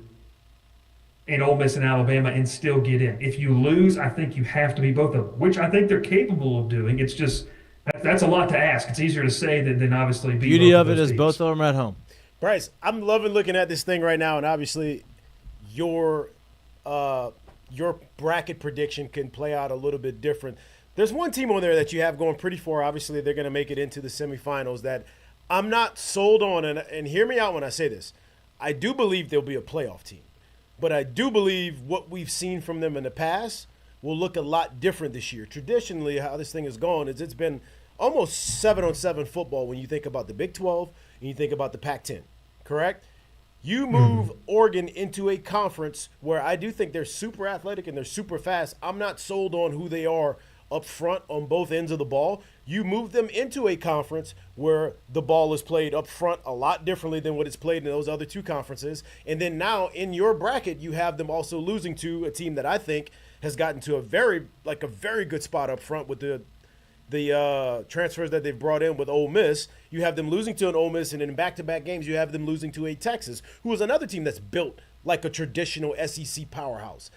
in Ole Miss and Alabama and still get in. If you lose, I think you have to be both of them, which I think they're capable of doing. It's just that's a lot to ask. It's easier to say than obviously be. Beauty of it is both of them are at home. Bryce, I'm loving looking at this thing right now, and obviously your bracket prediction can play out a little bit different. There's one team on there that you have going pretty far. Obviously, they're going to make it into the semifinals that I'm not sold on, and hear me out when I say this. I do believe they'll be a playoff team, but I do believe what we've seen from them in the past will look a lot different this year. Traditionally, how this thing has gone is it's been almost 7-on-7 football when you think about the Big 12 and you think about the Pac-10. Correct? You move Oregon into a conference where I do think they're super athletic and they're super fast. I'm not sold on who they are up front on both ends of the ball. You move them into a conference where the ball is played up front a lot differently than what it's played in those other 2 conferences. And then now in your bracket, you have them also losing to a team that I think has gotten to a very good spot up front with the transfers that they've brought in with Ole Miss. You have them losing to an Ole Miss, and in back-to-back games, you have them losing to a Texas, who is another team that's built like a traditional SEC powerhouse.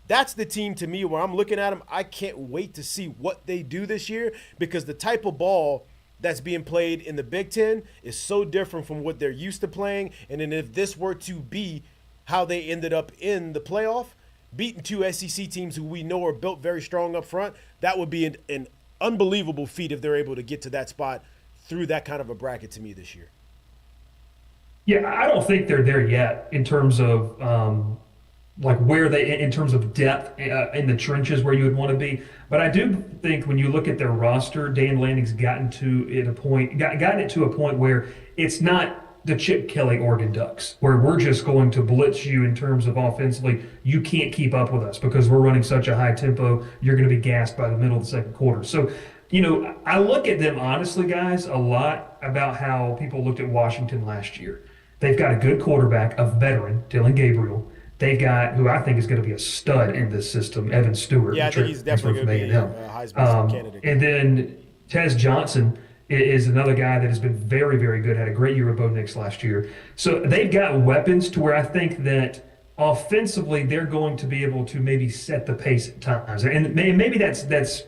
That's the team to me where I'm looking at them. I can't wait to see what they do this year because the type of ball that's being played in the Big Ten is so different from what they're used to playing. And then if this were to be how they ended up in the playoff, beating 2 SEC teams who we know are built very strong up front, that would be an unbelievable feat if they're able to get to that spot through that kind of a bracket to me this year. Yeah, I don't think they're there yet in terms of in terms of depth in the trenches where you would want to be. But I do think when you look at their roster, Dan Lanning's gotten it to a point where it's not the Chip Kelly Oregon Ducks, where we're just going to blitz you in terms of offensively. You can't keep up with us because we're running such a high tempo. You're going to be gassed by the middle of the second quarter. So, I look at them honestly, guys, a lot about how people looked at Washington last year. They've got a good quarterback, a veteran, Dylan Gabriel. They've got who I think is going to be a stud in this system, Evan Stewart. Yeah, I think he's definitely going to be a Heisman candidate. And then Tez Johnson is another guy that has been very, very good, had a great year with Bo Nix last year. So they've got weapons to where I think that offensively they're going to be able to maybe set the pace at times. And maybe that's because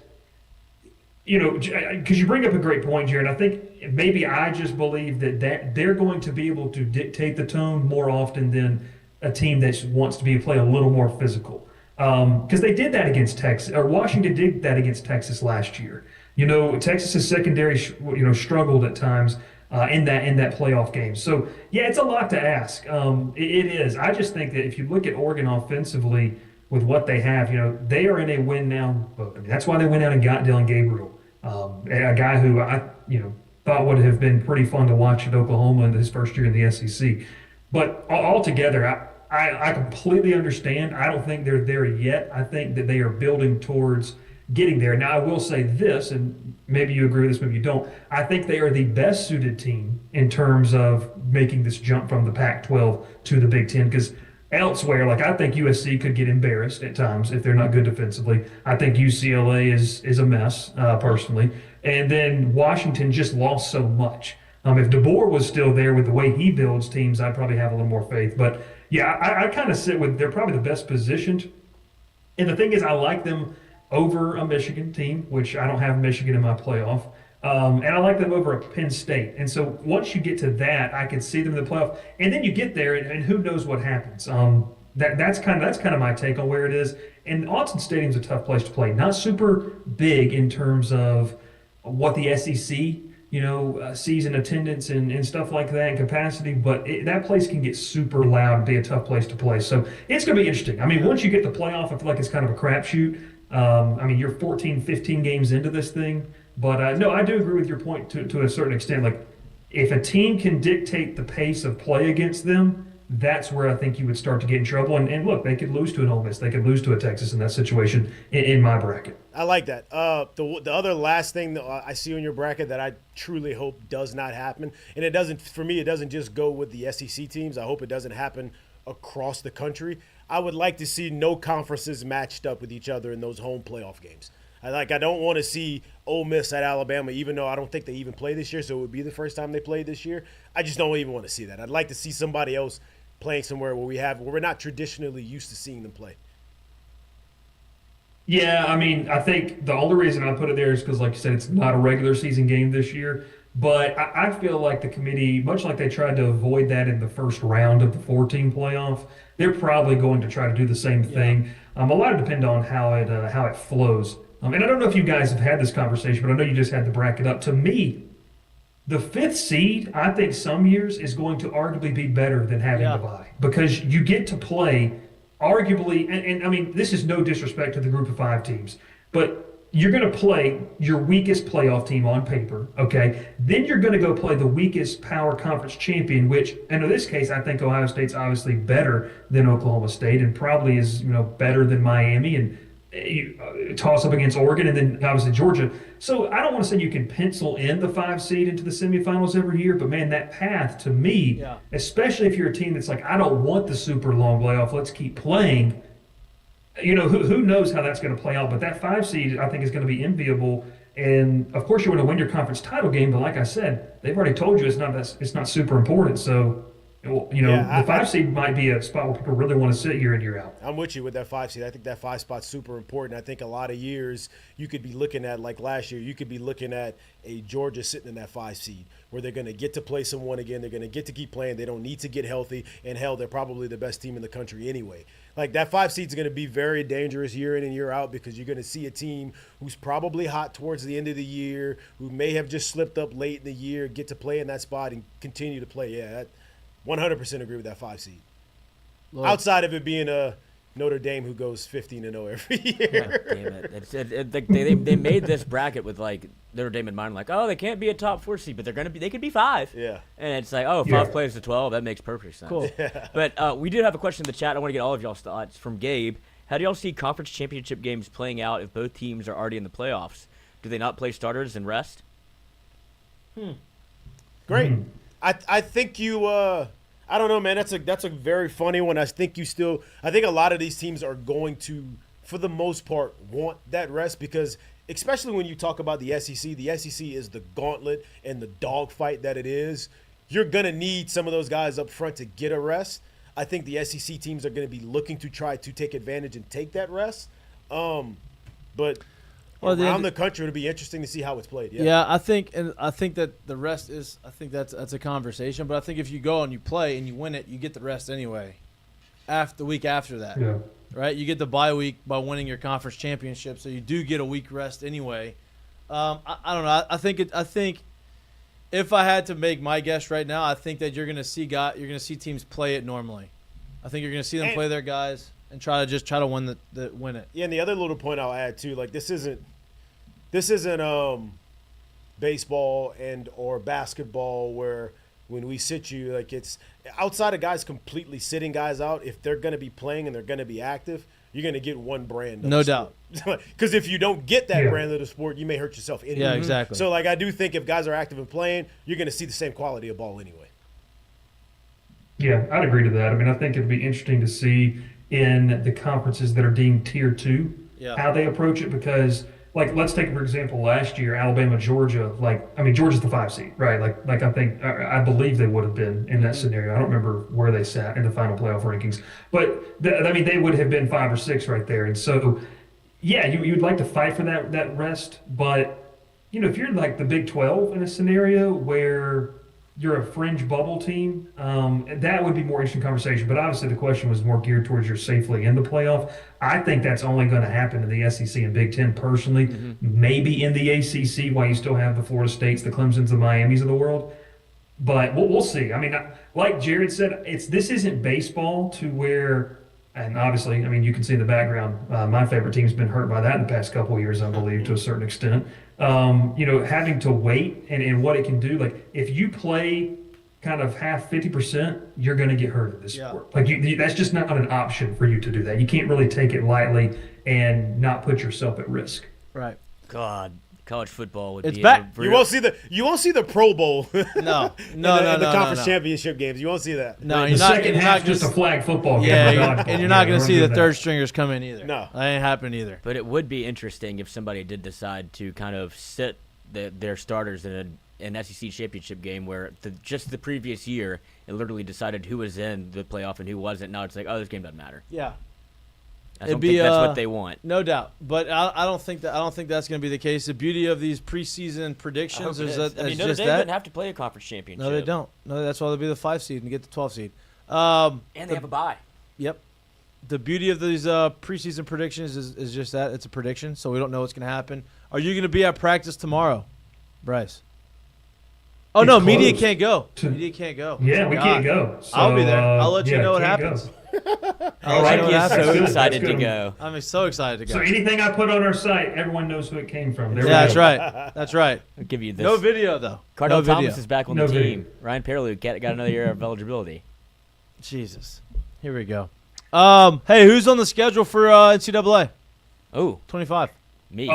you bring up a great point, Jared. I think maybe I just believe that they're going to be able to dictate the tone more often than a team that wants to play a little more physical. Because they did that against Texas, or Washington did that against Texas last year. Texas's secondary, struggled at times in that playoff game. So yeah, it's a lot to ask. It is. I just think that if you look at Oregon offensively with what they have, they are in a win now. That's why they went out and got Dylan Gabriel, a guy who I thought would have been pretty fun to watch at Oklahoma in his first year in the SEC. But altogether, I completely understand. I don't think they're there yet. I think that they are building towards getting there. Now, I will say this, and maybe you agree with this, maybe you don't. I think they are the best suited team in terms of making this jump from the Pac-12 to the Big Ten, because elsewhere, like I think USC could get embarrassed at times if they're not good defensively. I think UCLA is a mess, personally. And then Washington just lost so much. If DeBoer was still there with the way he builds teams, I'd probably have a little more faith. But yeah, I kind of sit with they're probably the best positioned. And the thing is, I like them over a Michigan team, which I don't have Michigan in my playoff. And I like them over a Penn State. And so once you get to that, I could see them in the playoff. And then you get there, and who knows what happens. That's kind of my take on where it is. And Autzen Stadium's a tough place to play. Not super big in terms of what the SEC sees in attendance and stuff like that and capacity, but that place can get super loud and be a tough place to play. So it's going to be interesting. I mean, once you get the playoff, I feel like it's kind of a crapshoot. I mean, you're 14, 15 games into this thing. But no, I do agree with your point to a certain extent. Like, if a team can dictate the pace of play against them, that's where I think you would start to get in trouble. And look, they could lose to an Ole Miss. They could lose to a Texas in that situation in my bracket. I like that. The other last thing that I see in your bracket that I truly hope does not happen, and it doesn't, for me, it doesn't just go with the SEC teams. I hope it doesn't happen across the country. I would like to see no conferences matched up with each other in those home playoff games. I don't want to see Ole Miss at Alabama, even though I don't think they even play this year, so it would be the first time they played this year. I just don't even want to see that. I'd like to see somebody else playing somewhere where we're not traditionally used to seeing them play. Yeah, I mean, I think the only reason I put it there is because, like you said, it's not a regular season game this year. But I feel like the committee, much like they tried to avoid that in the first round of the 14 playoff, they're probably going to try to do the same thing. A lot of depend on how it flows. And I don't know if you guys have had this conversation, but I know you just had the bracket up. To me, the 5th seed, I think some years is going to arguably be better than having to bye, because you get to play arguably, and I mean, this is no disrespect to the group of 5 teams, but you're going to play your weakest playoff team on paper, okay? Then you're going to go play the weakest power conference champion, which, and in this case, I think Ohio State's obviously better than Oklahoma State and probably is, better than Miami, and toss up against Oregon, and then obviously Georgia. So I don't want to say you can pencil in the 5 seed into the semifinals every year, but man, that path to me, especially if you're a team that's like, I don't want the super long playoff, let's keep playing. Who knows how that's going to play out, but that 5 seed I think is going to be enviable. And of course you want to win your conference title game, but like I said, they've already told you it's not super important. So the 5 seed might be a spot where people really want to sit year in, year out. I'm with you with that 5 seed. I think that 5 spot's super important. I think a lot of years you could be looking at, like last year, you could be looking at a Georgia sitting in that 5 seed where they're going to get to play someone again. They're going to get to keep playing. They don't need to get healthy. And hell, they're probably the best team in the country anyway. Like, that 5 seed's going to be very dangerous year in and year out, because you're going to see a team who's probably hot towards the end of the year, who may have just slipped up late in the year, get to play in that spot and continue to play. Yeah, 100% agree with that 5 seed. Look, outside of it being a Notre Dame who goes 15-0 every year. Damn it! They made this bracket with like Notre Dame in mind, like, oh, they can't be a top 4 seed, but they could be 5. Yeah. And it's like, oh, 5 plays to 12, that makes perfect sense. Cool. Yeah. But we did have a question in the chat. I want to get all of y'all's thoughts from Gabe. How do y'all see conference championship games playing out if both teams are already in the playoffs? Do they not play starters and rest? Great. I think you. I don't know, man. That's a very funny one. I think a lot of these teams are going to, for the most part, want that rest, because especially when you talk about the SEC is the gauntlet and the dogfight that it is. You're gonna need some of those guys up front to get a rest. I think the SEC teams are going to be looking to try to take advantage and take that rest. But around the country, it'll be interesting to see how it's played. Yeah, I think that the rest is. I think that's a conversation. But I think if you go and you play and you win it, you get the rest anyway. The week after that, right? You get the bye week by winning your conference championship, so you do get a week rest anyway. I don't know. I think if I had to make my guess right now, I think that you're going to see teams play it normally. I think you're going to see them play their guys and try to win it. Yeah, and the other little point I'll add too, like this isn't baseball and or basketball where when we sit you, like, it's outside of guys completely sitting guys out. If they're going to be playing and they're going to be active, you're going to get one brand. No doubt. Because if you don't get that brand of the sport, you may hurt yourself anyway. Yeah, exactly. So, like, I do think if guys are active and playing, you're going to see the same quality of ball anyway. Yeah, I'd agree to that. I mean, I think it'd be interesting to see in the conferences that are deemed Tier 2 how they approach it because, like, let's take, for example, last year, Alabama, Georgia, Georgia's the 5 seed, right? I believe they would have been in that scenario. I don't remember where they sat in the final playoff rankings. But, they would have been 5 or 6 right there. And so, yeah, you'd like to fight for that rest. But, if you're like the Big 12 in a scenario where you're a fringe bubble team, that would be more interesting conversation. But obviously the question was more geared towards your safely in the playoff. I think that's only going to happen in the SEC and Big Ten personally. Maybe in the ACC while you still have the Florida States, the Clemsons, the Miamis of the world. But we'll see. I mean, like Jared said, this isn't baseball to where, and obviously, I mean, you can see in the background, my favorite team's been hurt by that in the past couple of years, I believe, to a certain extent. Having to wait and what it can do. Like, if you play kind of half 50%, you're going to get hurt in this sport. Like, that's just not an option for you to do that. You can't really take it lightly and not put yourself at risk. Right. God, college football would it's be back. You won't see the Pro Bowl. No, in the conference championship games. You won't see that. No, the second half just a flag football game. Yeah, and you're not going to see the third stringers come in either. No, that ain't happening either. But it would be interesting if somebody did decide to kind of sit their starters in an SEC championship game where just the previous year it literally decided who was in the playoff and who wasn't. Now it's like, oh, this game doesn't matter. Yeah. I don't think that's what they want. No doubt, but I don't think that's going to be the case. The beauty of these preseason predictions is that Notre Dame doesn't have to play a conference championship. No, they don't. No, that's why they'll be the 5 seed and get the 12 seed. And they have a bye. Yep. The beauty of these preseason predictions is just that it's a prediction, so we don't know what's going to happen. Are you going to be at practice tomorrow, Bryce? Oh, no, media can't go. Media can't go. Yeah, we can't go. So, I'll be there. I'll let you know what happens. All right, he's so excited to go. I'm so excited to go. So anything I put on our site, everyone knows who it came from. That's right. That's right. I'll give you this. No video, though. Cardell no Thomas video. is back on the team. Ryan Perlew got another year of eligibility. Jesus. Here we go. Hey, who's on the schedule for NCAA? Oh, 25. Me.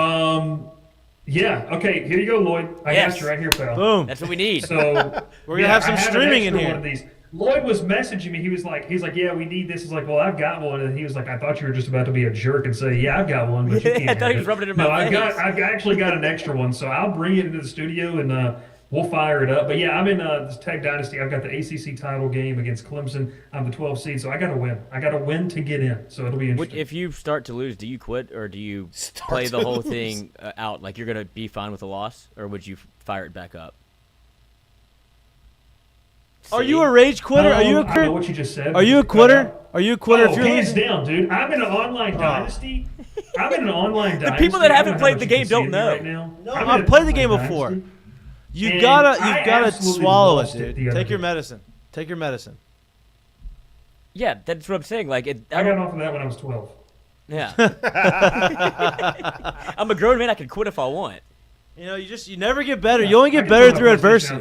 Yeah. Okay. Here you go, Lloyd. I got you right here, pal. Boom. That's what we need. So we're gonna have some streaming in here. One of these. Lloyd was messaging me. He's like, yeah, we need this. He's like, well, I've got one. And he was like, I thought you were just about to be a jerk and say, yeah, I've got one, but you can't. I thought he was rubbing it in my face. I've actually got an extra one, so I'll bring it into the studio and we'll fire it up. But yeah, I'm in this Tag Dynasty. I've got the ACC title game against Clemson. I'm the 12th seed, so I got to win. I got to win to get in. So it'll be interesting. If you start to lose, do you quit or do you play the whole thing out? Like you're gonna be fine with a loss, or would you fire it back up? Are you a rage quitter? Are you a quitter? I know what you just said. Are you a quitter? Are you a quitter? If you're hands down, dude. I'm in an online dynasty. I'm in an online dynasty. The people that haven't played the game don't know. Right now. No, I've played the game before. You gotta swallow it, dude. Take your medicine. Take your medicine. Yeah, that's what I'm saying. Like I got off of that when I was 12. Yeah. I'm a grown man. I can quit if I want. You know, you never get better. You only get better through adversity.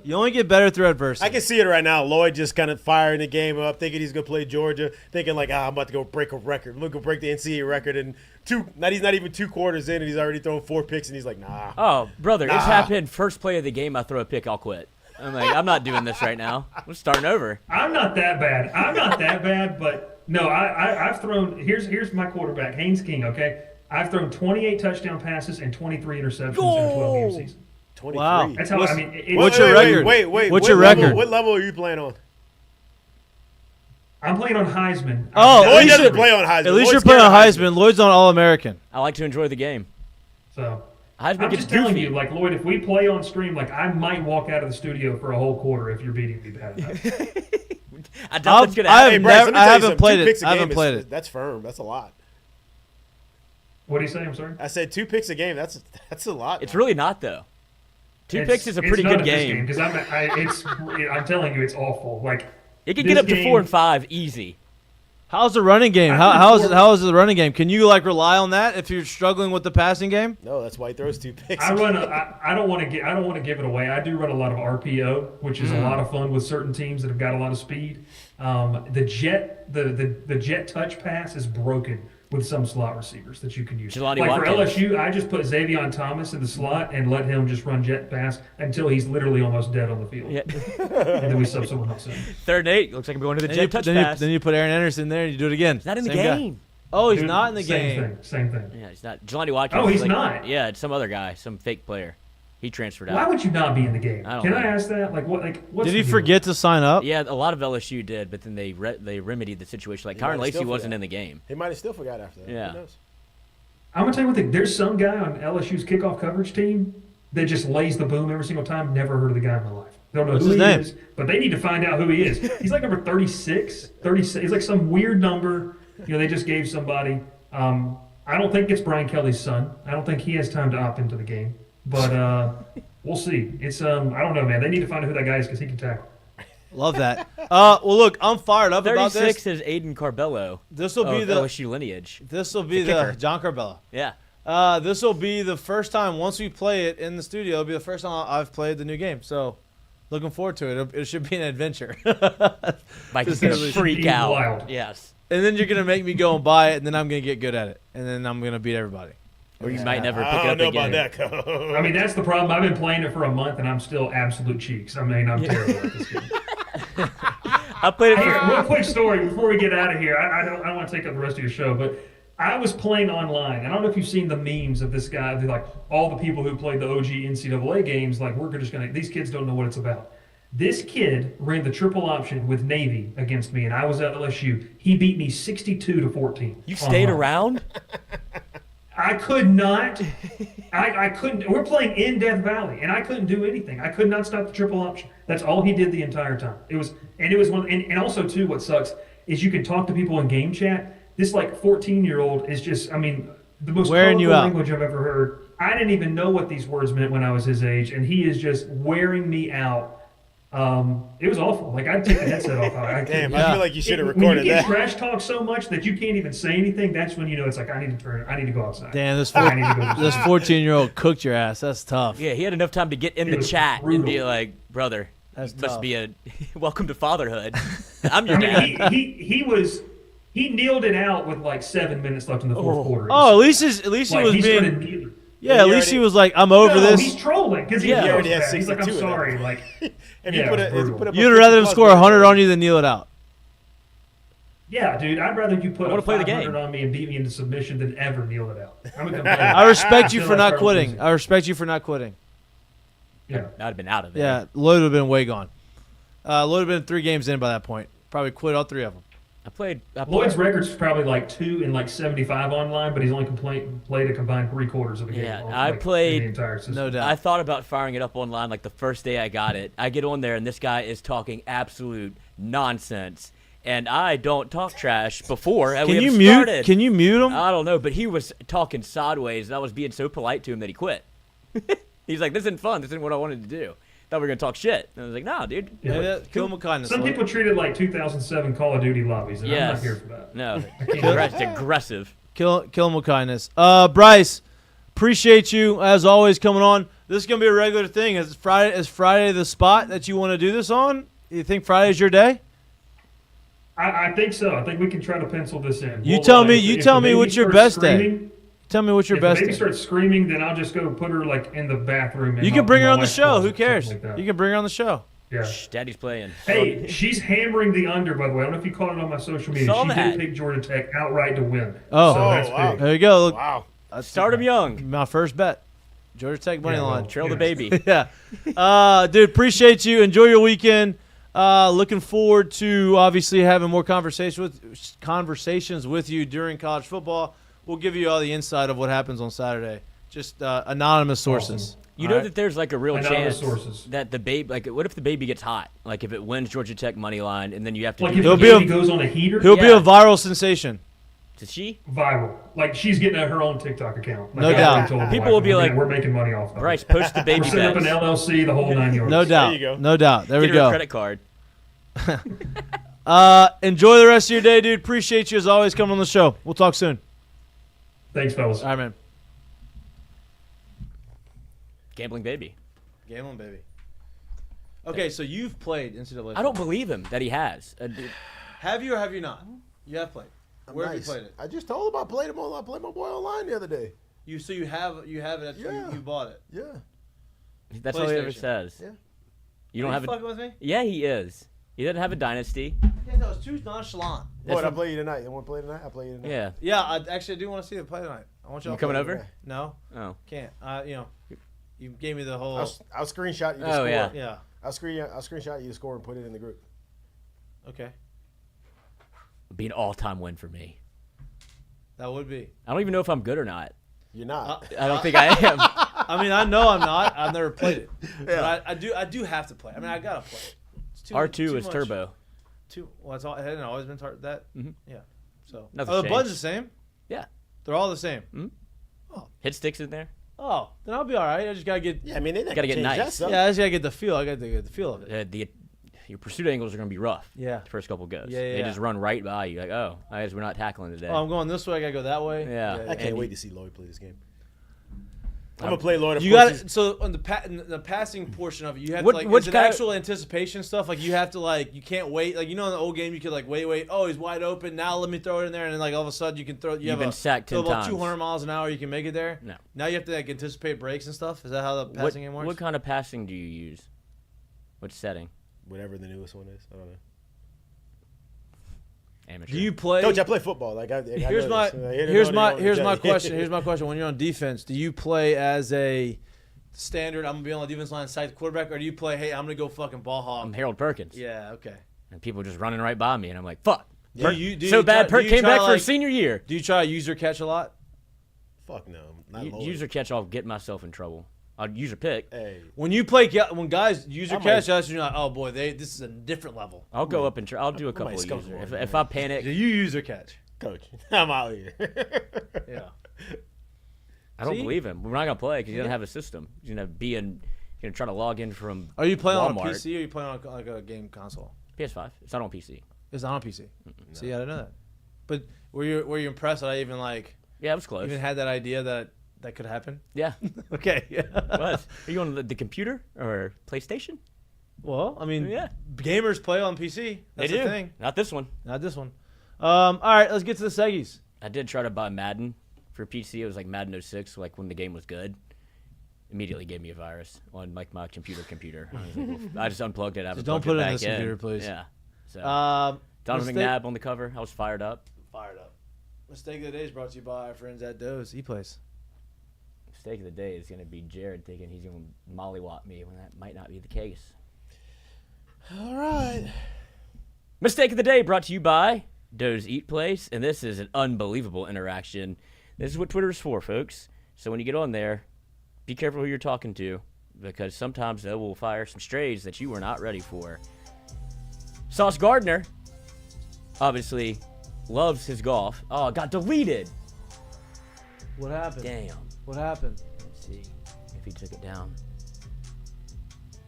You only get better through adversity. I can see it right now. Lloyd just kind of firing the game up, thinking he's going to play Georgia, thinking like, I'm about to go break a record. I'm going to go break the NCAA record. And he's not even 2 quarters in, and he's already thrown 4 picks, and he's like, nah. Oh, brother, it's happened. First play of the game, I throw a pick, I'll quit. I'm like, I'm not doing this right now. We're starting over. I'm not that bad. But no, I've thrown. Here's my quarterback, Haynes King. Okay. I've thrown 28 touchdown passes and 23 interceptions in a 12-game season. 23. Wow. That's how What's your record? Wait. What's your record? What level are you playing on? I'm playing on Heisman. Lloyd doesn't play on Heisman. At least you're playing on Heisman. Lloyd's on All-American. I like to enjoy the the So Heisman I'm gets just telling goofy. you, like Lloyd, if we play on stream, like I might walk out of the studio for a whole quarter if you're beating me bad enough. I doubt that's gonna happen. I haven't played it. I haven't played it. That's firm. That's a lot. What do you say? I'm sorry. I said 2 picks a game. That's a lot. It's really not though. 2 picks is a pretty good game. Because I'm telling you, it's awful. Like it can get up to 4 and 5 easy. How's the running game? How is the running game? Can you rely on that if you're struggling with the passing game? No, that's why he throws 2 picks. I don't want to give it away. I do run a lot of RPO, which is a lot of fun with certain teams that have got a lot of speed. The jet touch pass is broken with some slot receivers that you can use. Jelani Like for Watkins. LSU, I just put Xavier Thomas in the slot and let him just run jet pass until he's literally almost dead on the field. Yeah. And then we sub someone else in. 3rd and 8. Looks like I'm going to the jet touch then pass. then you put Aaron Anderson there and you do it again. He's not in the Same guy. game. Oh, he's Dude, not in the game. Same thing. Yeah, he's not. Jelani Watkins. Oh, he's like- not? Yeah, it's some other guy, some fake player. He transferred out. Why would you not be in the game? I don't Can know. I ask that? Like what? Like what's Did he the deal? forget to sign up? Yeah, a lot of LSU did, but then they remedied the situation. Like He might Kyron have Lacey still wasn't forgot. in the game. He might have still forgot after that. Yeah. Who knows? I'm gonna tell you one thing. There's some guy on LSU's kickoff coverage team that just lays the boom every single time. Never heard of the guy in my life. Don't know What's who his he name? is, but they need to find out who he is. He's like number 36. 36. He's like some weird number. You know, they just gave somebody. I don't think it's Brian Kelly's son. I don't think he has time to opt into the game. But we'll see. It's I don't know, man. They need to find out who that guy is because he can tackle. Love that. Well, look, I'm fired up about 36 this. is Aiden Carbello. This will be of the LSU lineage. This will be The the kicker. John Carbella. Yeah. This will be the first time once we play it in the studio. It'll be the first time I've played the new game. So, looking forward to it. It should be an adventure. Mike's To gonna say the freak least. out. Wild. Yes. And then you're gonna make me go and buy it, and then I'm gonna get good at it, and then I'm gonna beat everybody. Or you might never I pick it don't up know again. about that, Cole. I mean, that's the problem. I've been playing it for a month and I'm still absolute cheeks. I mean, I'm terrible at this game. I played it Here, for real quick story before we get out of here. I don't want to take up the rest of your show, but I was playing online. I don't know if you've seen the memes of this guy. They're like all the people who played the OG NCAA games. Like we're just gonna. These kids don't know what it's about. This kid ran the triple option with Navy against me, and I was at LSU. He beat me 62-14. You stayed online. around? I could not. I couldn't. We're playing in Death Valley, and I couldn't do anything. I could not stop the triple option. That's all he did the entire time. It was one. And also too, what sucks is you can talk to people in game chat. This like 14-year-old is just. I mean, the most Wearing you colorful out. language I've ever heard. I didn't even know what these words meant when I was his age, and he is just wearing me out. It was awful. Like I'd take the headset off. Damn, I feel like you should have When recorded you get that. trash talk so much that you can't even say anything, that's when you know it's like I need to go outside. Damn, this I need to go outside. this 14-year-old cooked your ass. That's tough. Yeah, he had enough time to get in It the was chat and be brutal. like, brother, That's must tough. be a welcome to fatherhood. I'm your I dad. mean, he kneeled it out with like 7 minutes left in the fourth quarter. Oh, at least he Like, was he being. started kneeling. Yeah, at he least already- he was like, "I'm over No, this." he's trolling because he Yeah. knows He already has that. He's like, I'm 62 of them. sorry. Like, If yeah, you put a, if you brutal. put up You'd rather him score 100 on you than kneel it out. yeah, dude, I'd rather you put I wanna a play the 500 game. on me and beat me into submission than ever kneel it out. I'm a complainer. I respect you Until for I not start quitting. losing. I respect you for not quitting. Yeah. I'd have been out of it. Yeah, Lloyd would have been way gone. Lloyd would have been 3 games in by that point. Probably quit all 3 of them. I played Lloyd's record's probably like 2 and like 75 online, but he's only played a combined 3/4 of the game. Yeah, on, I like, played- in the entire system. No doubt. I thought about firing it up online like the first day I got it. I get on there and this guy is talking absolute nonsense. And I don't talk trash before. Can you mute? Can you mute him? I don't know, but he was talking sideways, and I was being so polite to him that he quit. He's like, "This isn't fun. This isn't what I wanted to do. Thought we were gonna talk shit." And I was like, "Nah, dude." Yeah, kill him with kindness. Some Lloyd. people treat it like 2007 Call of Duty lobbies, and I'm not Yes. here for that. No, can't it's aggressive. Kill him with kindness. Bryce, appreciate you as always coming on. This is gonna be a regular thing. Is Friday the spot that you want to do this on? You think Friday's your day? I think so. I think we can try to pencil this in. You We'll, tell me. if You the tell me baby what's your starts best day. screaming- Tell me what's your If best the baby day. starts screaming, then I'll just go put her like in the bathroom. And You my- can bring her my on the wife's show. closet Who or cares? something like that. You can bring her on the show. Yeah. Shh, Daddy's playing. Hey, she's hammering the under, by the way. I don't know if you caught it on my social media. Saw She that. did pick Georgia Tech outright to win. Oh. so that's wow. big. There you go. Look, Wow. Start him young. my first bet. Georgia Tech money Yeah, line. well, Trail the yeah. baby. Yeah. Dude, appreciate you. Enjoy your weekend. Looking forward to obviously having more conversations with you during college football. We'll give you all the insight of what happens on Saturday. Just anonymous sources. Awesome. You All know right? that there's like a real Anonymous chance sources. that the baby, like, what if the baby gets hot? Like, if it wins Georgia Tech money line, and then you have to Like do if He'll the be a- baby goes on a heater, He'll be Yeah. a viral sensation. Is she? viral. Like she's getting her own TikTok account. Like, No I doubt. already told the People wife, will be we're like, gonna- we're making money off of it. Bryce, post the baby We're setting up an bets. LLC, the whole 9 yards. No doubt. you go. No doubt. There Get we her a go. credit card. Enjoy the rest of your day, dude. Appreciate you as always coming on the show. We'll talk soon. Thanks, fellas. All right, man. Gambling baby. Gambling, baby. Okay, so you've played NCAA. I don't believe him that he has. Have you or have you not? You have played. Where have you played it? I just told him I played my boy online the other day. You have it. That's you bought it. Yeah. That's all he ever says. Yeah. You don't have fucking with me? Yeah, he is. He doesn't have a dynasty. Yeah, no, it's too nonchalant. What, I play you tonight. You want to play tonight? I play you tonight. Yeah. Yeah, I do want to see the play tonight. I want y'all You coming play over? tonight. No. Oh. Can't. You gave me the whole. I'll screenshot you the Oh, score. yeah. Yeah. I'll screenshot you the score and put it in the group. Okay. It'd be an all-time win for me. That would be. I don't even know if I'm good or not. You're not. I don't think I am. I mean, I know I'm not. I've never played it. But I do have to play. I mean, I gotta play it. It's R2 is much. turbo. Well, it hasn't always been that. Mhm. Yeah. So. Nothing the changed. buttons the same? Yeah. They're all the same. Mm-hmm. Oh. Hit sticks in there. Oh, then I'll be all right. I just gotta get. Yeah, I mean, they Gotta get nice. Yeah, I just gotta get the feel. I gotta get the feel of it. Your pursuit angles are gonna be rough. Yeah. The first couple goes. Yeah, They just run right by you. Like, oh, I guess we're not tackling today. Oh, I'm going this way. I gotta go that way. Yeah. I can't wait to see Lloyd play this game. I'm gonna play Lloyd. You got so on the passing portion of it, you have to Which is it kind actual anticipation stuff? Like you have to you can't wait. Like in the old game, you could wait. Oh, he's wide open. Now let me throw it in there, and then all of a sudden you can throw. You've been sacked 10 about times. 200 miles an hour. You can make it there. No. Now you have to anticipate breaks and stuff. Is that how the passing game works? What kind of passing do you use? What setting? Whatever the newest one is. I don't know. Amateur. Do you play? Coach, I play football. Here's my question. Here's my question. When you're on defense, do you play as a standard? I'm gonna be on the defense line, side quarterback, or do you play? Hey, I'm gonna go fucking ball hog. I'm Harold Perkins. Yeah. Okay. And people just running right by me, and I'm like, fuck. Do you Perk came back for his senior year. Do you try user catch a lot? Fuck no. Not Lloyd. User catch, I'll get myself in trouble. I'll user pick. Hey. When you play, when guys user catch us, you're like, oh boy, this is a different level. I'll go up and I'll do a couple of user. If I panic, you user catch, Coach. I'm out here. Yeah. I don't believe him. We're not gonna play because he doesn't have a system. He's gonna be gonna try to log in from. Are you playing Walmart. on a PC or are you playing on a game console? PS5. It's not on PC. It's not on PC. See, I didn't know that. But were you impressed that I even Yeah, it was close. even had that idea that could happen? Yeah. Okay. Yeah. What? Are you on the computer or PlayStation? Well, I mean, Yeah. gamers play on PC. That's they the do. thing. Not this one. Not this one. All right, let's get to the Seggies. I did try to buy Madden for PC. It was like Madden 06, when the game was good. Immediately gave me a virus on my computer. I was like, well, I just unplugged it. Just don't put it in this computer, please. Yeah. So mistake- Donovan McNabb on the cover. I was fired up. Mistake of the day is brought to you by our friends at Doe's E-Place. Mistake of the day is going to be Jared thinking he's going to mollywop me when that might not be the case. All right. Mistake of the day brought to you by Doe's Eat Place, and this is an unbelievable interaction. This is what Twitter is for, folks. So when you get on there, be careful who you're talking to, because sometimes they will fire some strays that you were not ready for. Sauce Gardner, obviously, loves his golf. Oh, it got deleted. What happened? Damn. What happened? Let's see if he took it down.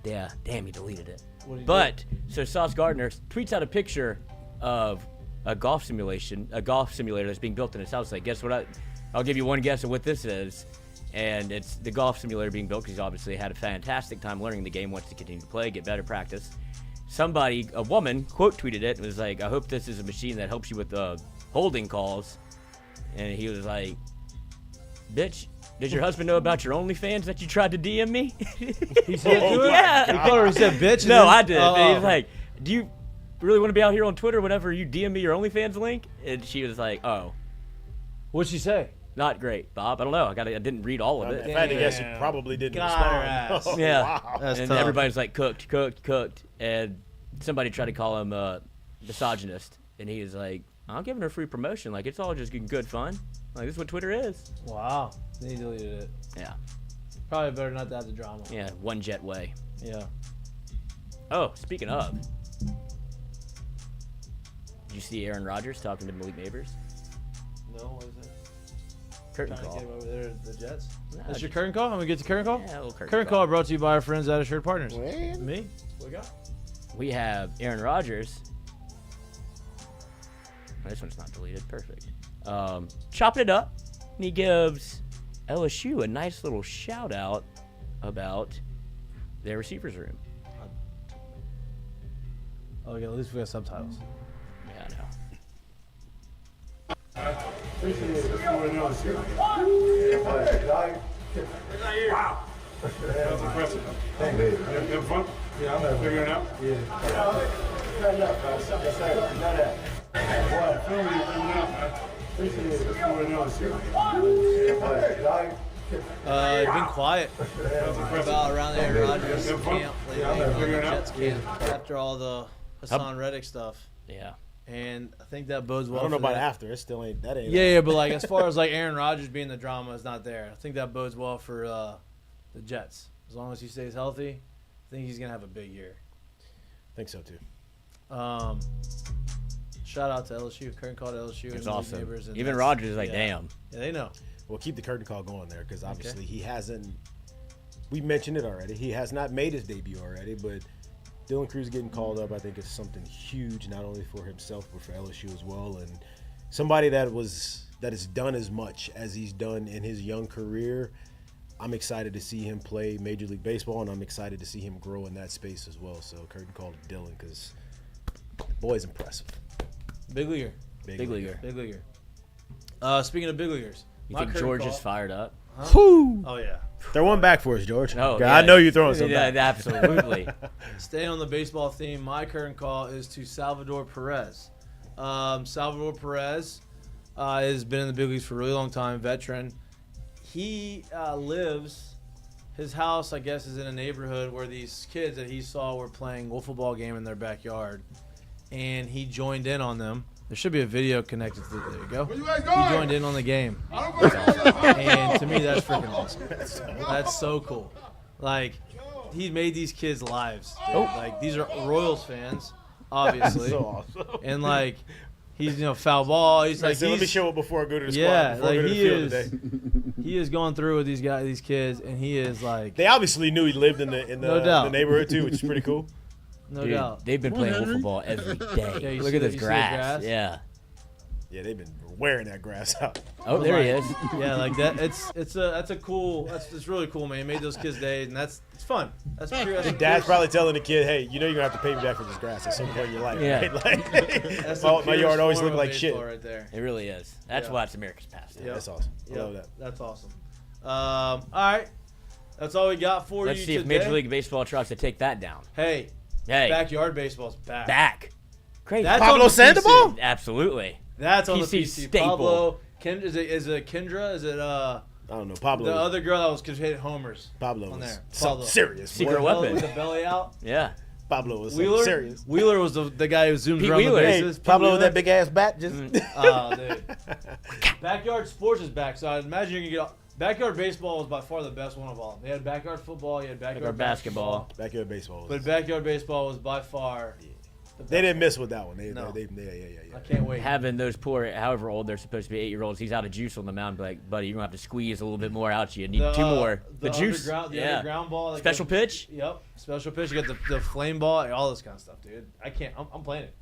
Yeah, damn, he deleted it. What did he But so Sauce Gardner tweets out a picture of a golf simulator that's being built in his house. Like, guess what? I'll give you one guess of what this is, and it's the golf simulator being built because he's obviously had a fantastic time learning the game, wants to continue to play, get better practice. Somebody, a woman, quote tweeted it and was like, "I hope this is a machine that helps you with holding calls," and he was like, "Bitch, did your husband know about your OnlyFans that you tried to DM me?" He said to her? Yeah. He called her, he said bitch? No, I did. Oh. He was like, "Do you really want to be out here on Twitter whenever you DM me your OnlyFans link?" And she was like, "Oh." What'd she say? Not great, Bob. I don't know. I didn't read all of it. If I had to guess, you probably didn't Got her respond. ass. Yeah. Wow. That's and tough. everybody's like, cooked. And somebody tried to call him misogynist. And he was like, I'm giving her free promotion. Like, it's all just good fun. Like, this is what Twitter is. Wow. Then he deleted it. Yeah. Probably better not to have the drama. Yeah, one jet way. Yeah. Oh, speaking of. Did you see Aaron Rodgers talking to Malik Neighbors? No, what is it? Curtain Trying call. to get him over there, the Jets. No, That's your just- curtain call? I'm gonna get to curtain call? Yeah, a little curtain Curtain call brought to you by our friends at Assured Partners. Man. Me? What we got? We have Aaron Rodgers. Oh, this one's not deleted. Perfect. Chopping it up. And he gives LSU a nice little shout out about their receivers room. Oh, yeah, at least we got subtitles. Yeah, I know. Wow. That was impressive. Thank you. Have fun? Yeah, I'm figuring it out. Yeah. Turn up, bro. Yes, sir. You know that. What? Film me, bring it up, man. Appreciate it. What's going on? Been quiet about around the Aaron Rodgers camp lately, Jets camp, after all the Hassan Reddick stuff. Yeah. And I think that bodes well. I don't know for about that. after. It still ain't. That ain't. Yeah, but like as far as like Aaron Rodgers being the drama is not there. I think that bodes well for the Jets. As long as he stays healthy, I think he's gonna have a big year. I think so too. Shout out to LSU. Curtain call to LSU. It's and awesome. neighbors and Even Rodgers is like, damn. Yeah, they know. Well, keep the curtain call going there because obviously he hasn't. We mentioned it already. He has not made his debut already, but Dylan Cruz getting called up, I think, is something huge, not only for himself but for LSU as well. And somebody that has done as much as he's done in his young career. I'm excited to see him play Major League Baseball, and I'm excited to see him grow in that space as well. So curtain call to Dylan because boy's impressive. Big leaguer. Big leaguer. Big leaguer. Speaking of big leaguers, You think George is fired up? Huh? Whew. Oh yeah. Throw one back for us, George. Oh, Okay, yeah. I know you're throwing something. Yeah, back. absolutely. Staying on the baseball theme, my current call is to Salvador Perez. Salvador Perez has been in the big leagues for a really long time, veteran. He lives, his house, I guess, is in a neighborhood where these kids that he saw were playing a football game in their backyard. And he joined in on them. There should be a video connected to it. There you go. Where you guys going? He joined in on the game. And to me, that's freaking awesome. That's so cool. Like, he made these kids' lives. Dude. Like, these are Royals fans, obviously. So awesome. And, like, he's, foul ball. He's like, let me show it before I go to the squad. yeah, Before I go like to the field today. he is going through with these kids, and he is like. They obviously knew he lived in No doubt. the neighborhood too, which is pretty cool. No Dude, doubt. they've been playing football every day. Yeah, Look at this grass. Yeah. Yeah, they've been wearing that grass out. Oh, there he is. Yeah, like that. It's really cool, man. He made those kids' days, and it's fun. That's pure. The dad's probably telling the kid, "Hey, you're gonna have to pay me back for this grass at some point in your life." Yeah. Right? Like, That's my yard always looked like shit. Right there. It really is. That's why it's America's pastime. Yeah, that's awesome. I love that. That's awesome. All right, that's all we got for Let's you see if today. Major League Baseball tries to take that down. Hey, backyard baseball's back. Back. Crazy. That's Pablo on the Sandoval? PC. Absolutely. That's on PC the PC. staple. Pablo, is it Kendra? Is it I don't know. Pablo. the other girl that was hit homers? Pablo on was there. something Pablo. serious. Secret boy. weapon. With the belly out. Yeah. Pablo was something Wheeler. serious. Wheeler was the guy who zooms Pete around Wheeler. the Hey, bases. Pete Pablo with Wheeler. that big ass bat just. Oh, dude. Backyard sports is back, so I imagine you can get. Backyard baseball was by far the best one of all. They had backyard football, you had backyard basketball. Backyard baseball. But backyard baseball was by far. They didn't miss with that one. No. Yeah. I can't wait. Having those poor, however old they're supposed to be, 8-year-olds, he's out of juice on the mound. Be like, buddy, you're going to have to squeeze a little bit more out you. Need two more. The juice. The underground ball. Special pitch? Yep. Special pitch. You got the flame ball, all this kind of stuff, dude. I can't. I'm playing it.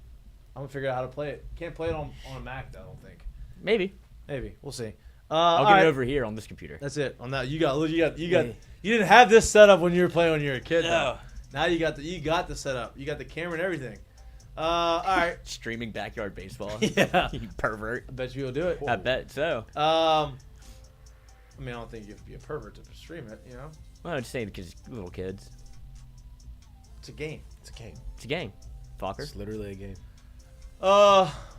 I'm going to figure out how to play it. Can't play it on a Mac, though, I don't think. Maybe. We'll see. I'll get it over here on this computer. That's it. On that, you didn't have this setup when you were playing when you were a kid. No. Now you got the setup. You got the camera and everything. All right. Streaming backyard baseball. Yeah. You pervert. I bet you'll do it. I bet so. I don't think you have to be a pervert to stream it. Well, I'm just saying because little kids. It's a game. It's a game. It's a game. Fucker. It's literally a game.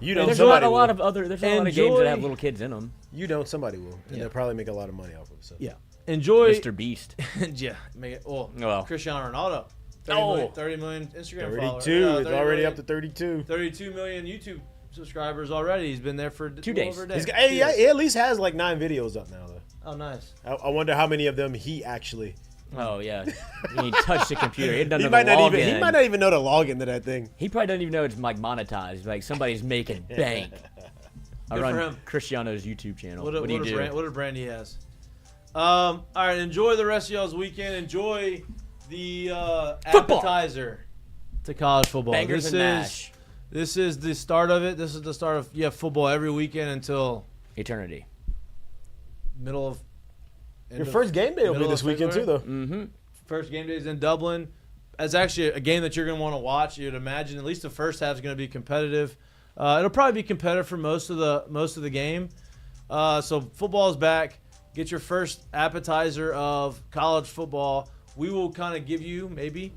You there's somebody a lot will. of games that have little kids in them. You don't. Somebody will, and they'll probably make a lot of money off of it. So. Yeah. Enjoy. Mr. Beast. Yeah. Make it. Well. Cristiano Ronaldo. 30 million Instagram 32. followers. It's already up to 32. 32 million YouTube subscribers already. He's been there for 2 days. Over a day. He at least has like 9 videos up now, though. Oh, nice. I wonder how many of them he actually. Oh yeah, he touched the computer. He doesn't know might the not login. he might not even know to log into that thing. He probably doesn't even know it's like monetized. Like somebody's making bank. I Good run for him. Cristiano's YouTube channel. What do you do? What a brand he has. All right, enjoy the rest of y'all's weekend. Enjoy the appetizer to college football. Bangers and mash. This is the start of it. This is the start of football every weekend until eternity. Your first game day will be this weekend too, though. Mm-hmm. First game day is in Dublin. It's actually a game that you're going to want to watch. You'd imagine at least the first half is going to be competitive. It'll probably be competitive for most of the game. So football is back. Get your first appetizer of college football. We will kind of give you maybe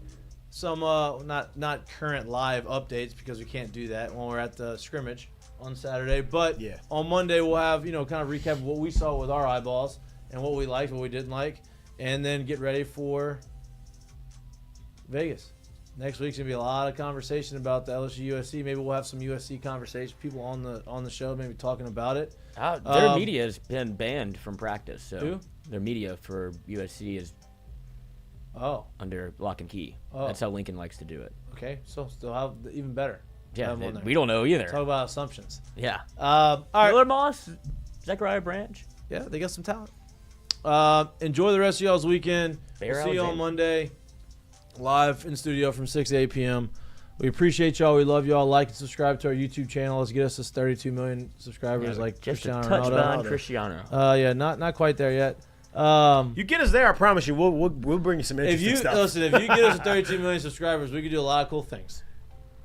some not current live updates because we can't do that when we're at the scrimmage on Saturday. But on Monday we'll have kind of recap of what we saw with our eyeballs and what we liked, what we didn't like, and then get ready for Vegas. Next week's gonna be a lot of conversation about the LSU USC. Maybe we'll have some USC conversation. People on the show maybe talking about it. Their media has been banned from practice. So who? Their media for USC is under lock and key. That's how Lincoln likes to do it. Okay, so still have even better. Yeah, we don't know either. Talk about assumptions. Yeah. All right. Miller Moss, Zechariah Branch. Yeah, they got some talent. Enjoy the rest of y'all's weekend. We'll see you on Monday, live in studio from 6 to 8 p.m. We appreciate y'all. We love y'all. Like and subscribe to our YouTube channel. Let's get us to 32 million subscribers, like just Cristiano a touch Ronaldo. behind Cristiano. Yeah, not quite there yet. You get us there, I promise you, we'll bring you some interesting stuff. Listen, if you get us to 32 million subscribers, we can do a lot of cool things.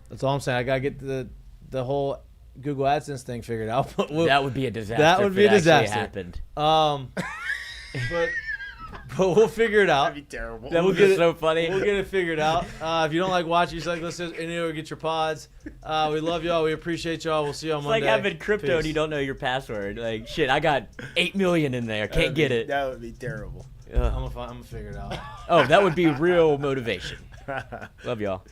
That's all I'm saying. I gotta get the whole Google AdSense thing figured out. But that would be a disaster. That would be a disaster. Happened. But we'll figure it out. That'd be terrible. That would be so funny. We'll get it figured out. If you don't like watching, just like listen, anywhere get your pods. We love y'all. We appreciate y'all. We'll see you on Monday. It's like having crypto and you don't know your password. Like shit, I got 8 million in there. Can't get it. That would be terrible. I'm gonna figure it out. Oh, that would be real motivation. Love y'all.